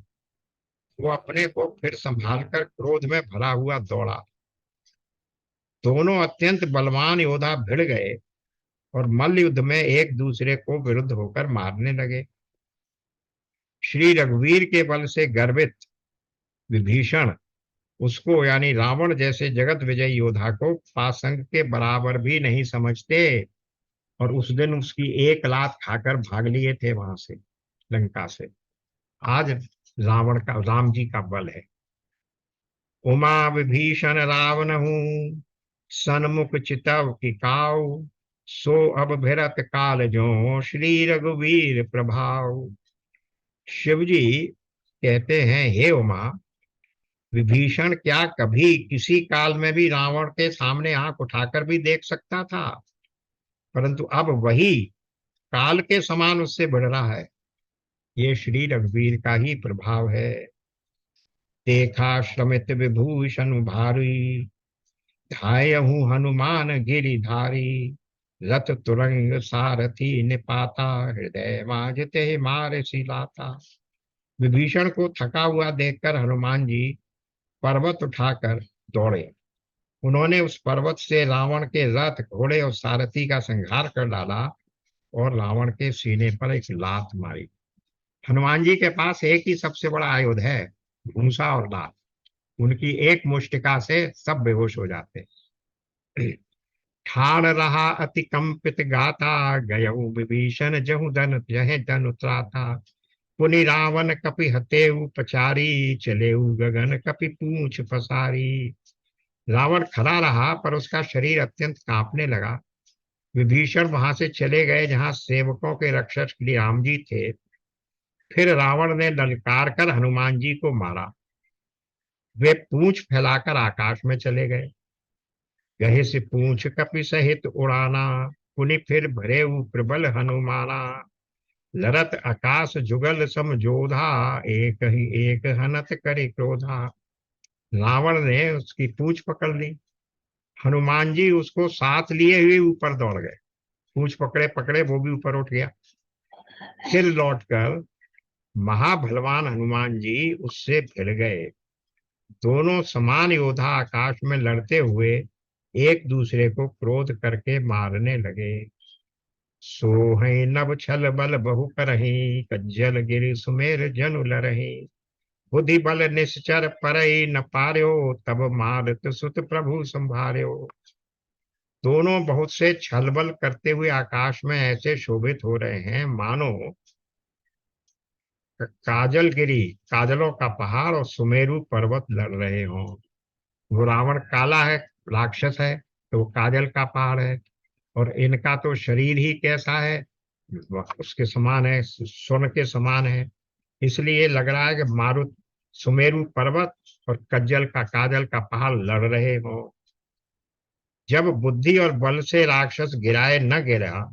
वो अपने को फिर संभाल कर क्रोध में भरा हुआ दौड़ा। दोनों अत्यंत बलवान योद्धा भिड़ गए और मल्ल युद्ध में एक दूसरे को विरुद्ध होकर मारने लगे। श्री रघुवीर के बल से गर्वित विभीषण उसको, यानी रावण जैसे जगत विजयी योद्धा को पासंग के बराबर भी नहीं समझते, और उस दिन उसकी एक लात खाकर भाग लिए थे वहां से, लंका से। आज रावण का, राम जी का बल है। उमा विभीषण रावण हूँ, सन्मुख चितव की काऊ। सो अब भिरत काल जो, श्री रघुवीर प्रभाव। शिव जी कहते हैं, हे उमा, विभीषण क्या कभी किसी काल में भी रावण के सामने आंख उठाकर भी देख सकता था? परंतु अब वही काल के समान उससे बढ़ रहा है। ये श्री रघुवीर का ही प्रभाव है। देखा श्रमित विभूषण भारी, धायहु हनुमान गिरिधारी। रथ तुरंग सारथी निपाता, हृदय माजते मार सिलाता। विभीषण को थका हुआ देखकर हनुमान जी पर्वत उठाकर दौड़े। उन्होंने उस पर्वत से रावण के रथ, घोड़े और सारथी का संहार कर डाला और रावण के सीने पर एक लात मारी। हनुमान जी के पास एक ही सबसे बड़ा आयुध है, भूसा और लात। उनकी एक मुष्टिका से सब बेहोश हो जाते। ठाड़ रहा अति कंपित गाता, गयऊ विभीषण जहु धन यह धन उतराता। पुनि रावण कपि हतेऊ पचारी, चलेऊ गगन कपि पूंछ पसारी। रावण खड़ा रहा, पर उसका शरीर अत्यंत कांपने लगा। विभीषण वहां से चले गए जहां सेवकों के रक्षक श्री राम जी थे। फिर रावण ने ललकार कर हनुमान जी को मारा। वे पूंछ फैलाकर आकाश में चले गए। गहे से पूंछ कपि सहित उड़ाना, पुनि फिर भरे प्रबल हनुमाना। लरत आकाश जुगल समझोधा, एक ही एक हनत करे क्रोधा। रावण ने उसकी पूंछ पकड़ ली। हनुमान जी उसको साथ लिए हुए ऊपर दौड़ गए। पूंछ पकड़े पकड़े वो भी ऊपर उठ गया। फिर लौटकर महाबलवान हनुमान जी उससे भिड़ गए। दोनों समान योद्धा आकाश में लड़ते हुए एक दूसरे को क्रोध करके मारने लगे। सोहै नभ छल बल बहु करहीं, कज्जल गिरि सुमेर जनु लरहीं। बुद्धि बल निश्चर परई न पार्यो, तब मारत सुत प्रभु संभार्यो। दोनों बहुत से छल बल करते हुए आकाश में ऐसे शोभित हो रहे हैं मानो काजलगिरी, काजलों का पहाड़ और सुमेरु पर्वत लड़ रहे हों। वो रावण काला है, राक्षस है, तो वो काजल का पहाड़ है। और इनका तो शरीर ही कैसा है, उसके समान है, स्वर्ण के समान है। इसलिए लग रहा है कि मारुत सुमेरु पर्वत और कज्जल का, काजल का पहाड़ लड़ रहे हो। जब बुद्धि और बल से राक्षस गिराए न गिरा,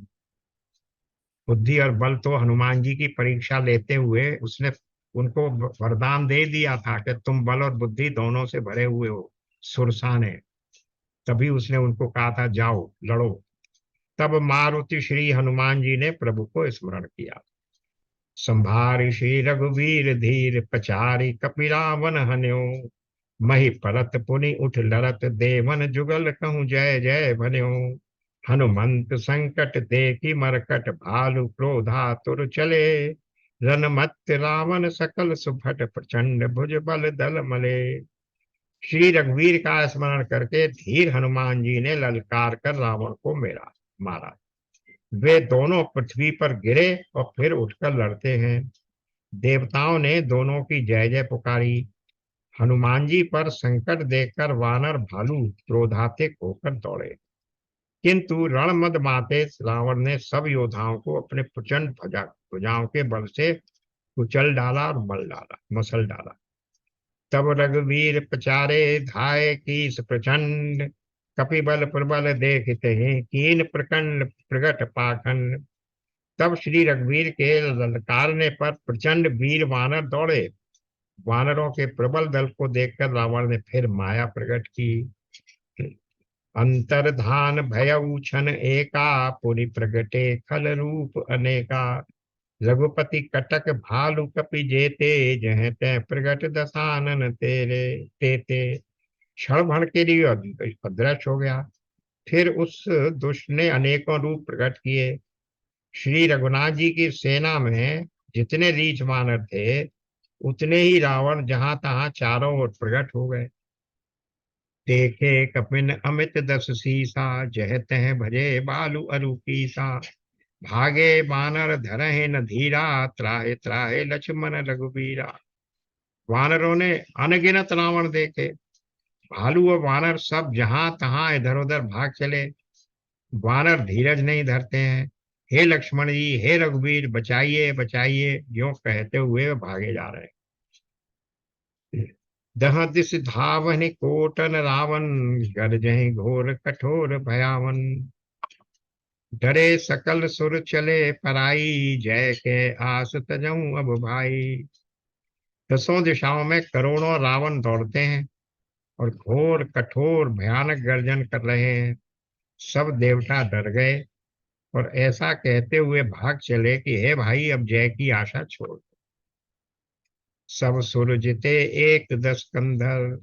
बुद्धि और बल तो हनुमान जी की परीक्षा लेते हुए उसने उनको वरदान दे दिया था कि तुम बल और बुद्धि दोनों से भरे हुए हो, सुरसान है। तभी उसने उनको कहा था जाओ लड़ो। तब मारुति श्री हनुमान जी ने प्रभु को स्मरण किया। संभारि श्री रघुवीर धीर, पचारि कपिरावन हन्यो। मही परत पुनि उठ लरत, देवन जुगल कहूँ जय जय भन्यो। हनुमंत संकट देखी मरकट, भालु क्रोधातुर चले। रनमत रावण सकल सुफट, प्रचंड भुज बल दल मले। श्री रघुवीर का स्मरण करके धीर हनुमान जी ने ललकार कर रावण को मारा। वे दोनों पृथ्वी पर गिरे और फिर उठकर लड़ते हैं। देवताओं ने दोनों की जय जय पुकारी। हनुमान जी पर संकट देखकर वानर भालू क्रोधातिक होकर दौड़े, किंतु रणमद माते रावण ने सब योद्धाओं को अपने प्रचंड भुजाओं के बल से कुचल डाला और मसल डाला। तब रघुवीर पचारे धाये कीस प्रचंड, कपिबल प्रबल देखते हैं कीन प्रकंड प्रगट पाखंड। तब श्री रघुवीर के ललकारने पर प्रचंड वीर वानर दौड़े। वानरों के प्रबल दल को देखकर रावण ने फिर माया प्रकट की। अंतर्धान भयउ छन एका, पुनि प्रगटे खल रूप अनेका। रघुपति कटक भालु कपि जेते, जह तह प्रगट दसानन तेरे तेते। क्षण भर के लिए अदृश्य हो गया। फिर उस दुष्ट ने अनेकों रूप प्रकट किए। श्री रघुनाथ जी की सेना में जितने रीछ वानर थे, उतने ही रावण जहां तहां चारों ओर प्रकट हो गए। देखे कपिन अमित दस सीसा, जह तह भजे बालु अरु कीसा। भागे बानर धरहि न धीरा, त्राहे त्राहे लक्ष्मण रघुबीरा। वानरों ने अनगिनत रावण देखे। भालू और वानर सब जहां तहां इधर उधर भाग चले। वानर धीरज नहीं धरते हैं। हे लक्ष्मण जी, हे रघुवीर, बचाइए बचाइए, यो कहते हुए भागे जा रहे हैं। दह दिस धावनि कोटन रावण, गरजहि घोर कठोर भयावन। डरे सकल सुर चले पराई, जय के आस तजऊं अब भाई। दसों दिशाओं में करोड़ों रावण दौड़ते हैं और घोर कठोर भयानक गर्जन कर रहे हैं। सब देवता डर गए और ऐसा कहते हुए भाग चले कि हे भाई, अब जय की आशा छोड़ दो। सब सुर जिते एक दस कंधर,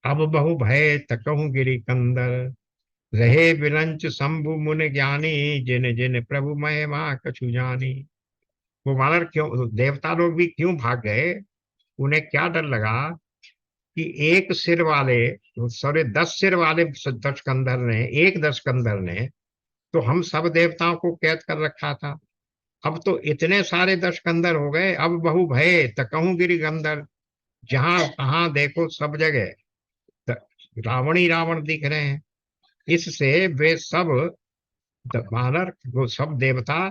अब बहु भय तकहु गिरि कंदर। रहे विरंच शंभु मुनि ज्ञानी, जिन जिन प्रभु महिमा कछु जानी। वो वानर क्यों, देवता लोग भी क्यों भाग गए? उन्हें क्या डर लगा कि एक सिर वाले, सॉरी 10 सिर वाले दशकंधर ने, एक दशकंधर ने तो हम सब देवताओं को कैद कर रखा था। अब तो इतने सारे दशकंधर हो गए, अब बहु भय तकहु गिरि गंधर। जहां तहां देखो सब जगह रावण ही रावण दिख रहे हैं। इससे वे सब वानर, वो सब देवता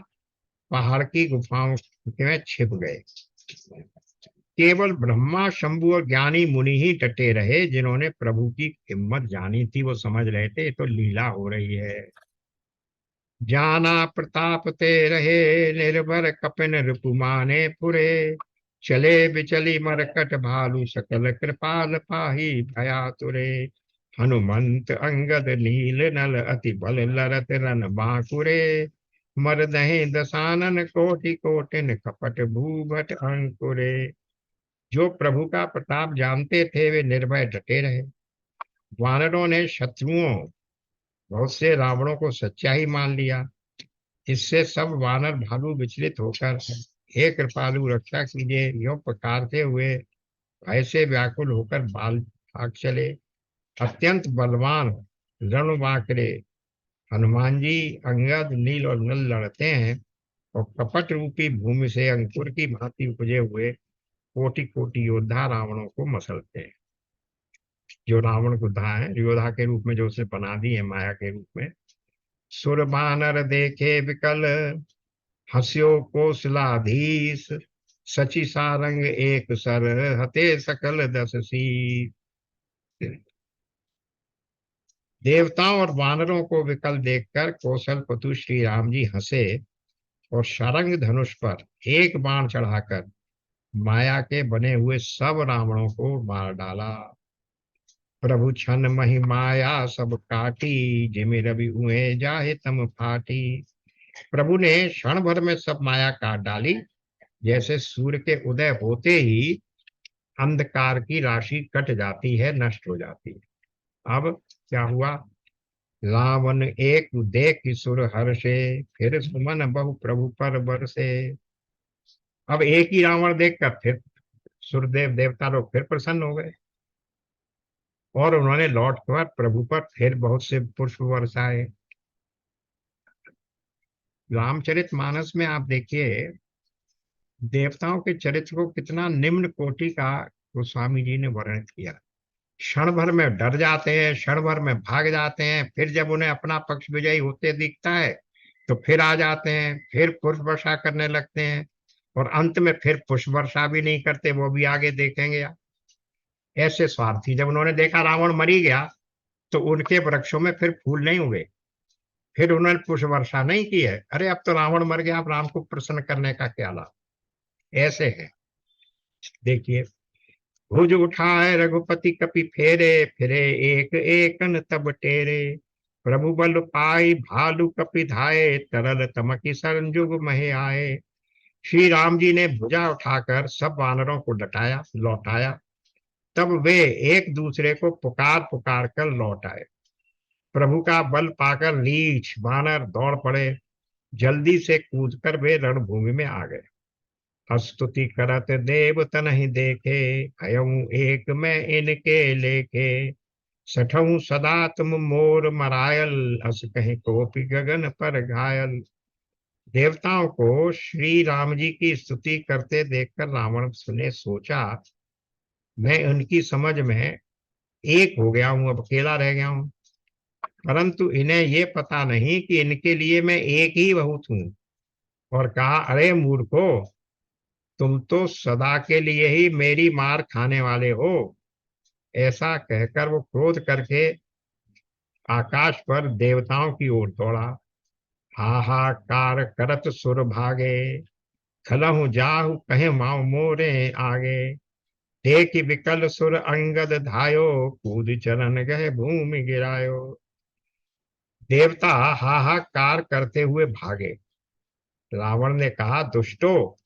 पहाड़ की गुफाओं में छिप गए। केवल ब्रह्मा शंभु और ज्ञानी मुनि ही डटे रहे, जिन्होंने प्रभु की हिम्मत जानी थी। वो समझ रहे थे तो लीला हो रही है। जाना प्रताप ते रहे, निर्भर कपिन रिपुमाने पुरे। चले बिचली मरकट भालु, सकल कृपाल पाही भया तुरे। हनुमंत अंगद नील नल, अति बल लरत रन बांकुरे। मरदहि दसानन कोटि कोटिन, कपट भूभट अंकुरे। जो प्रभु का प्रताप जानते थे वे निर्भय डटे रहे। वानरों ने शत्रुओं बहुत से रावणों को सच्चा ही मान लिया। इससे सब वानर भालू विचलित होकर हे कृपालु रक्षा कीजिए यो पुकारते हुए भय से व्याकुल होकर बाल भाग चले। अत्यंत बलवान रणबांकरे हनुमान जी अंगद नील और नल लड़ते हैं और कपट रूपी भूमि से अंकुर की भांति उपजे हुए कोटि कोटि योद्धा रावणों को मसलते हैं। जो रावण योद्धा है, योद्धा के रूप में जो उसे बना दी है माया के रूप में। सुर बानर देखे विकल हस्यो कोसलाधीश सची सारंग एक सर हते सकल दस सी। देवताओं और वानरों को विकल देखकर कौशल पतु श्री राम जी हंसे और शारंग धनुष पर एक बाण चढ़ाकर माया के बने हुए सब रावणों को मार डाला। प्रभु छन मही माया सब काटी जिमि रवि उए जाहे तम फाटी। प्रभु ने क्षण भर में सब माया काट डाली, जैसे सूर्य के उदय होते ही अंधकार की राशि कट जाती है, नष्ट हो जाती है। अब क्या हुआ? रावण एक देख सुर हर्षे फिर सुमन बहु प्रभु पर बरसे। अब एक ही रावण देखकर फिर सूर्यदेव देवता लोग फिर प्रसन्न हो गए और उन्होंने लौट कर प्रभु पर फिर बहुत से पुष्प बरसाए। रामचरित मानस में आप देखिए देवताओं के चरित्र को कितना निम्न कोटि का गोस्वामी जी ने वर्णित किया। क्षण भर में डर जाते हैं, क्षण भर में भाग जाते हैं, फिर जब उन्हें अपना पक्ष विजयी होते दिखता है तो फिर आ जाते हैं, फिर पुष्प वर्षा करने लगते हैं और अंत में फिर पुष्प वर्षा भी नहीं करते, वो भी आगे देखेंगे आप। ऐसे स्वार्थी जब उन्होंने देखा रावण मरी गया तो उनके वृक्षों में फिर फूल नहीं हुए, फिर उन्होंने पुष्प वर्षा नहीं की है। अरे अब तो रावण मर गया, अब राम को प्रसन्न करने का क्या लाभ? ऐसे है। देखिए, भुज उठाए रघुपति कपि फेरे फिरे एक एकन तब टेरे। प्रभु बल पाई भालू कपि धाये तरल तमकी संजुग महे आए। श्री राम जी ने भुजा उठाकर सब वानरों को डटाया लौटाया। तब वे एक दूसरे को पुकार पुकार कर लौट आए। प्रभु का बल पाकर रीछ वानर दौड़ पड़े, जल्दी से कूदकर वे रणभूमि में आ गए। स्तुति करत देव तनहि देखे भयऊ एक मैं इनके लेखे। सठऊ सदा तुम मोर मरायल अस कहीं कोपि गगन पर घायल। देवताओं को श्री राम जी की स्तुति करते देखकर रावण ने सोचा मैं उनकी समझ में एक हो गया हूं, अब अकेला रह गया हूं। परंतु इन्हें ये पता नहीं कि इनके लिए मैं एक ही बहुत हूं। और कहा अरे मूर्खो, तुम तो सदा के लिए ही मेरी मार खाने वाले हो। ऐसा कहकर वो क्रोध करके आकाश पर देवताओं की ओर दौड़ा। हाहाकार करत सुर भागे खलहु जाहु कहे माऊ मोरे आगे। देख विकल सुर अंगद धायो कूद चरण गए भूमि गिरायो। देवता हाहाकार करते हुए भागे। रावण ने कहा दुष्टो,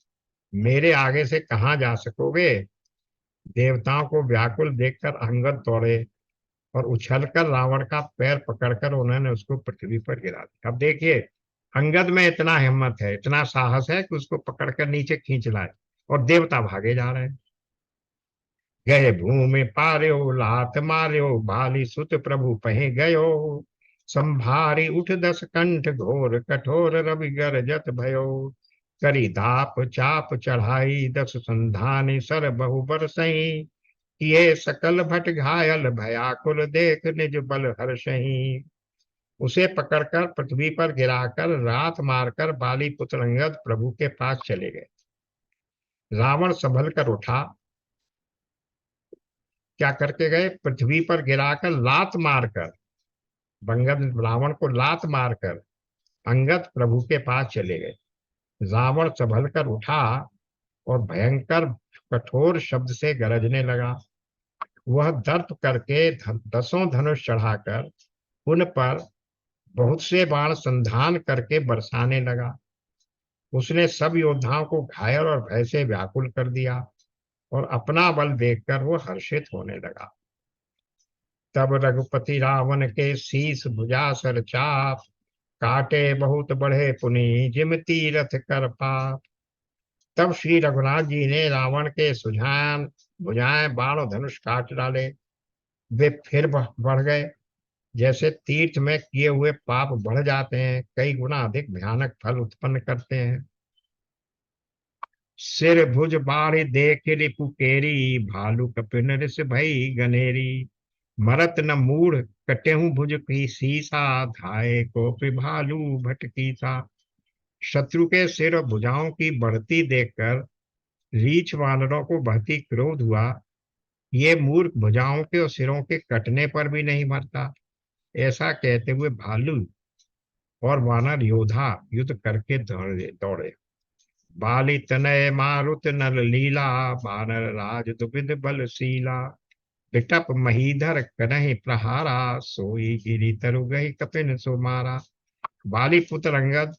मेरे आगे से कहाँ जा सकोगे? देवताओं को व्याकुल देखकर अंगद दौड़े और उछलकर रावण का पैर पकड़कर उन्होंने उसको पृथ्वी पर गिरा दिया। अब देखिए अंगद में इतना हिम्मत है, इतना साहस है कि उसको पकड़कर नीचे खींच लाए और देवता भागे जा रहे हैं। गए भूमि पार्यो लात मार्यो भाली सुत प्रभु पहे गयो। संभारी उठ दस कंठ घोर कठोर रवि गरजत भयो। करी धाप चाप चढ़ाई दस संधानी सर बहु बरसई। किए सकल भट घायल भयाकुल देख निज बल हर्षही। उसे पकड़कर पृथ्वी पर गिराकर रात मारकर बाली पुत्र अंगद प्रभु के पास चले गए। रावण संभल कर उठा, क्या करके गए? पृथ्वी पर गिराकर लात मारकर, बंगद रावण को लात मारकर अंगद प्रभु के पास चले गए। रावण संभल कर उठा और भयंकर कठोर शब्द से गरजने लगा। वह दर्प करके दसों धनुष चढ़ाकर उन पर बहुत से बाण संधान करके बरसाने लगा। उसने सब योद्धाओं को घायल और भय से व्याकुल कर दिया। और अपना बल देखकर वो हर्षित होने लगा। तब रघुपति रावण के शीस भुजा सर चाप, काटे बहुत बढ़े पुनि जिम तीरथ कर पाप। तब श्री रघुनाथ जी ने रावण के सुझान भुजाएं बाण और धनुष काट डाले। वे फिर बढ़ गए। जैसे तीर्थ में किए हुए पाप बढ़ जाते हैं, कई गुना अधिक भयानक फल उत्पन्न करते हैं। सिर भुज बाढ़ देख रिपु केरी, भालू कपिन ऋष भई गनेरी। मरत न मूढ़ कटेहु भुज की सीसा, धाये को भालू भटकी था। शत्रु के सिर और भुजाओं की बढ़ती देखकर रीछ वानरों को बहुत क्रोध हुआ। ये मूर्ख भुजाओं के और सिरों के कटने पर भी नहीं मरता। ऐसा कहते हुए भालू और वानर योद्धा युद्ध करके दौड़े दौड़े। बाली तनय मारुत नल लीला, वानर राज दुबिद बलशीला। विटप महीधर कनहि प्रहारा, सोई गिरी तरु गहि कपिन सो मारा। बाली पुत्र अंगद,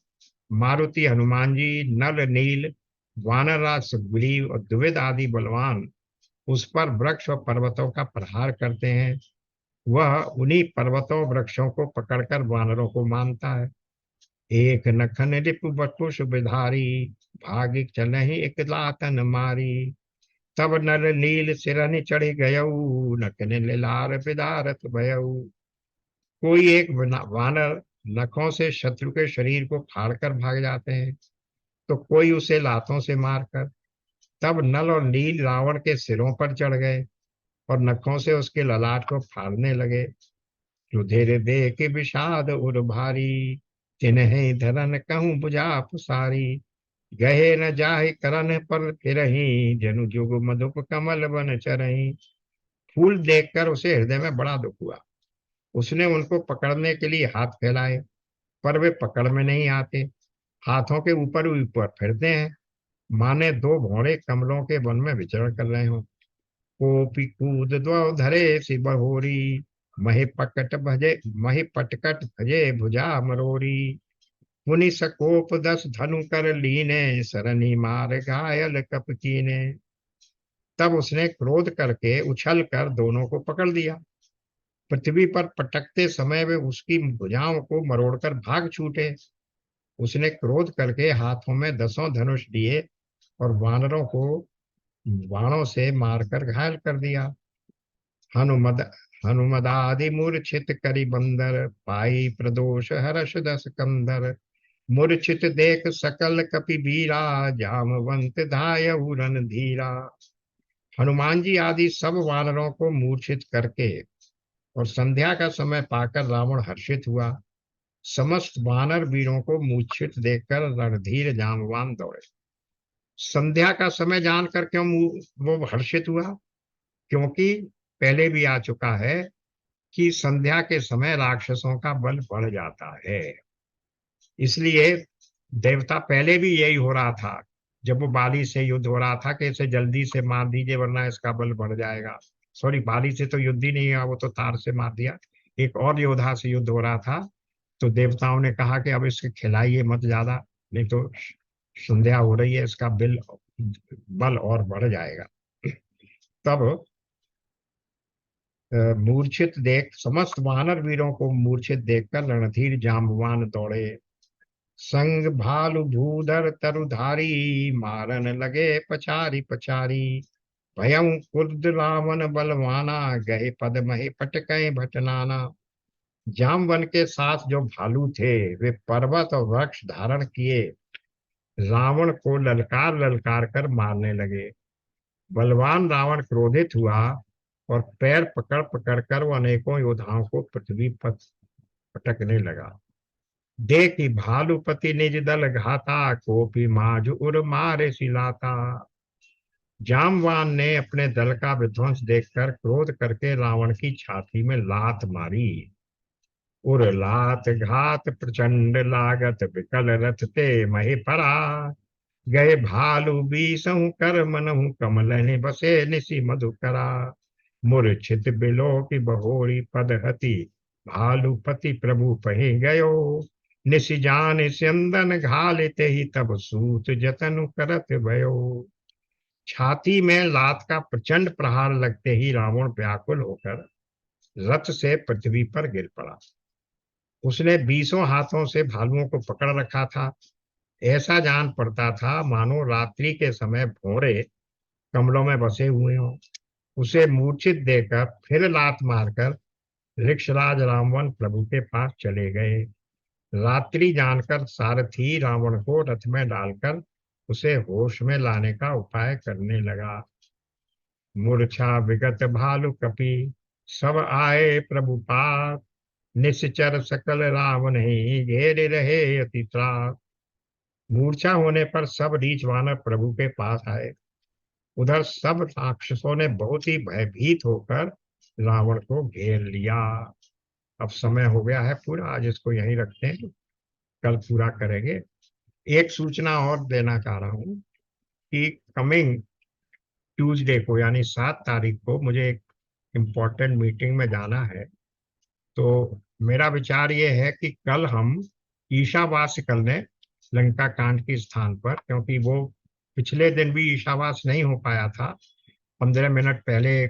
मारुति हनुमान जी, नल नील, वानरराज सुग्रीव और द्विविद आदि बलवान उस पर वृक्ष और पर्वतों का प्रहार करते हैं। वह उन्हीं पर्वतों वृक्षों को पकड़कर वानरों को मानता है। एक नखन रिपु बटुष विधारी, भागिक चलहि एक लातन मारी। तब नल नील सिरनि चढ़ी गयऊ, नखन लार विदारत भयऊ। कोई एक वानर नखों से शत्रु के शरीर को फाड़कर भाग जाते हैं, तो कोई उसे लातों से मारकर। तब नल और नील रावण के सिरों पर चढ़ गए और नखों से उसके ललाट को फाड़ने लगे। रुधिर देख विषाद उर भारी, तिन्हि धरन कहूँ बुझा पुसारी। गहे न जाहि करन पर फिरही, जनु जुग मधुप कमल बन चरही। फूल देखकर उसे हृदय में बड़ा दुख हुआ। उसने उनको पकड़ने के लिए हाथ फैलाए, पर वे पकड़ में नहीं आते। हाथों के ऊपर ऊपर फिरते हैं, माने दो घोड़े कमलों के वन में विचरण कर रहे हो। कोपी कूद द्वौ धरे सि बहोरी, मही पटकट भजे भुजा मरोरी। मुनि सकोप 10 धनु कर लीने, सरनी मार घायल कप कीने। तब उसने क्रोध करके उछल कर दोनों को पकड़ लिया। पृथ्वी पर पटकते समय वे उसकी भुजाओं को मरोड़कर भाग छूटे। उसने क्रोध करके हाथों में 10 धनुष दिए और वानरों को बाणों से मारकर घायल कर दिया। हनुमद हनुमदादि मूर्छित करि बंदर, पाई प्रदोष हर्ष 10 कंदर। मूर्छित देख सकल कपि बीरा, जामवंत धायउ रणधीरा। हनुमान जी आदि सब वानरों को मूर्छित करके और संध्या का समय पाकर रावण हर्षित हुआ। समस्त वानर वीरों को मूर्छित देखकर रणधीर जामवान दौड़े। संध्या का समय जानकर क्यों वो हर्षित हुआ? क्योंकि पहले भी आ चुका है कि संध्या के समय राक्षसों का बल बढ़ जाता है। इसलिए देवता पहले भी यही हो रहा था, जब वो बाली से युद्ध हो रहा था कि इसे जल्दी से मार दीजिए वरना इसका बल बढ़ जाएगा। सॉरी, बाली से तो युद्ध ही नहीं हुआ, वो तो तार से मार दिया। एक और योद्धा से युद्ध हो रहा था, तो देवताओं ने कहा कि अब इसके खिलाइए मत ज्यादा, नहीं तो संध्या हो रही है, इसका बल और बढ़ जाएगा। तब मूर्छित देख समस्त वानर वीरों को मूर्छित देखकर रणधीर जाम्बवान दौड़े। संग भालु भूधर तरुधारी, मारन लगे पछारी पछारी। भयं क्रुद्ध रावण बलवाना, गए पद महि पटकै भटनाना। जामवन के साथ जो भालू थे वे पर्वत और वृक्ष धारण किए रावण को ललकार ललकार कर मारने लगे। बलवान रावण क्रोधित हुआ और पैर पकड़ पकड़ कर वो अनेकों योद्धाओं को पृथ्वी पर पटकने लगा। देखी भालुपति निज दल घाता, कोपी माज उर मारे सिलाता। जामवान ने अपने दल का विध्वंस देखकर क्रोध करके रावण की छाती में लात मारी। उर लात घात प्रचंड लागत, विकल रथ ते महि परा। गए भालू बीसहु कर मनहु, कमलहि बसे निशि मधुकरा। मूर्छित बिलो की बहोरी पदहति, भालुपति प्रभु पहि गयो। निशि जान स्यंदन घालिते ही, तब सूत जतनु करत भयो। छाती में लात का प्रचंड प्रहार लगते ही रावण व्याकुल होकर रथ से पृथ्वी पर गिर पड़ा। उसने 20 हाथों से भालुओं को पकड़ रखा था। ऐसा जान पड़ता था मानो रात्रि के समय भौरे कमलों में बसे हुए हों। उसे मूर्छित देकर फिर लात मारकर ऋक्षराज रामवन प्रभु के पास चले गए। रात्रि जानकर सारथी रावण को रथ में डालकर उसे होश में लाने का उपाय करने लगा। मूर्छा विगत भालु कपि सब आए प्रभु पास, निश्चर सकल राम नहीं घेरे रहे अति त्रास। मूर्छा होने पर सब रीछ वानर प्रभु के पास आए। उधर सब राक्षसों ने बहुत ही भयभीत होकर रावण को घेर लिया। अब समय हो गया है पूरा, आज इसको यहीं रखते हैं, कल पूरा करेंगे। एक सूचना और देना चाह रहा हूँ कि कमिंग ट्यूसडे को यानी 7 तारीख को मुझे एक इम्पोर्टेंट मीटिंग में जाना है। तो मेरा विचार ये है कि कल हम ईशावास्य कर लें लंका कांड के स्थान पर, क्योंकि वो पिछले दिन भी ईशावास नहीं हो पाया था। 15 मिनट पहले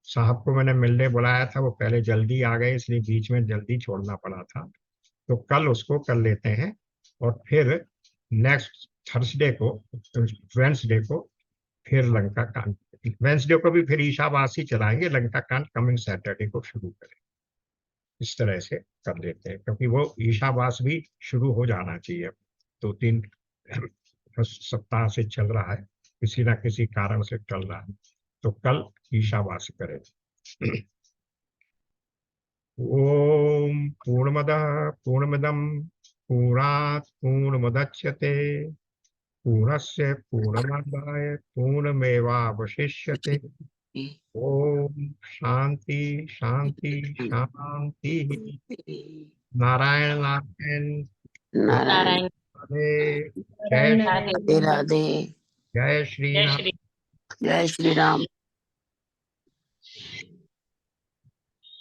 साहब को मैंने मिलने बुलाया था, वो पहले जल्दी आ गए, इसलिए बीच में जल्दी छोड़ना पड़ा था। तो कल उसको कर लेते हैं और फिर नेक्स्ट थर्सडे को, वेंसडे को फिर लंका कांड, वेंसडे को भी फिर ईशावासी चलाएंगे, लंका कांड कमिंग सैटरडे को शुरू करें। इस तरह से कर लेते हैं, क्योंकि वो ईशावास भी शुरू हो जाना चाहिए। 2-3 सप्ताह से चल रहा है, किसी ना किसी कारण से चल रहा है, तो कल ईशावास करें। ओम पूर्णमदः पूर्णमिदं पूर्णात् पूर्णमुदच्यते पूर्णस्य पूर्णमादाय पूर्णमेवावशिष्यते। ओम शांति शांति शांति। नारायण नारायण। नारायण। राधे। जय राधे राधे। जय श्री राम। जय श्री राम।